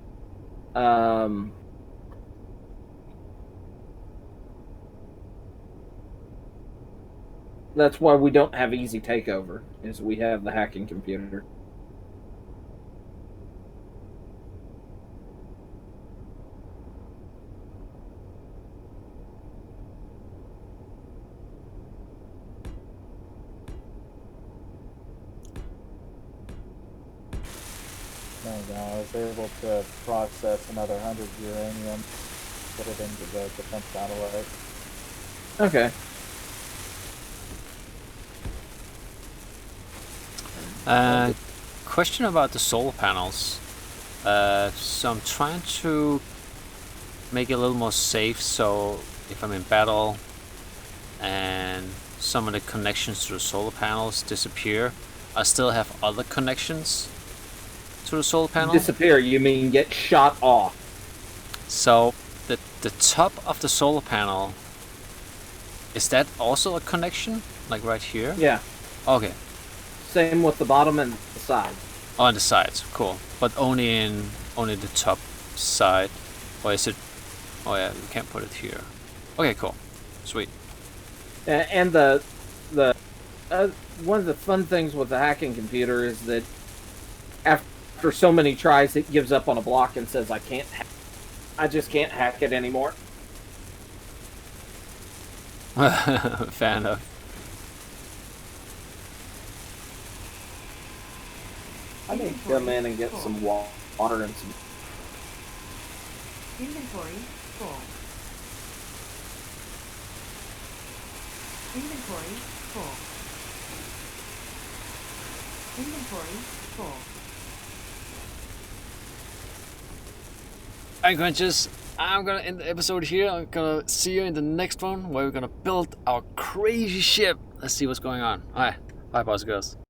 That's why we don't have easy takeover, is we have the hacking computer. There we go. I was able to process another 100 uranium, put it into the defense satellite. Okay. Question about the solar panels. So I'm trying to make it a little more safe, so if I'm in battle and some of the connections to the solar panels disappear, I still have other connections to the solar panel. Disappear, you mean get shot off. So the top of the solar panel, is that also a connection? Like right here? Yeah. Okay. Same with the bottom and the side. On the sides, cool. But only the top side. Or is it? Oh yeah, we can't put it here. Okay, cool. Sweet. And one of the fun things with the hacking computer is that after so many tries, it gives up on a block and says, I just can't hack it anymore. Fair enough. I need to come in and get some water and some... Inventory full. Inventory full. Inventory full. Alright, Crunches, I'm gonna end the episode here. I'm gonna see you in the next one where we're gonna build our crazy ship. Let's see what's going on. Alright, bye boys and girls.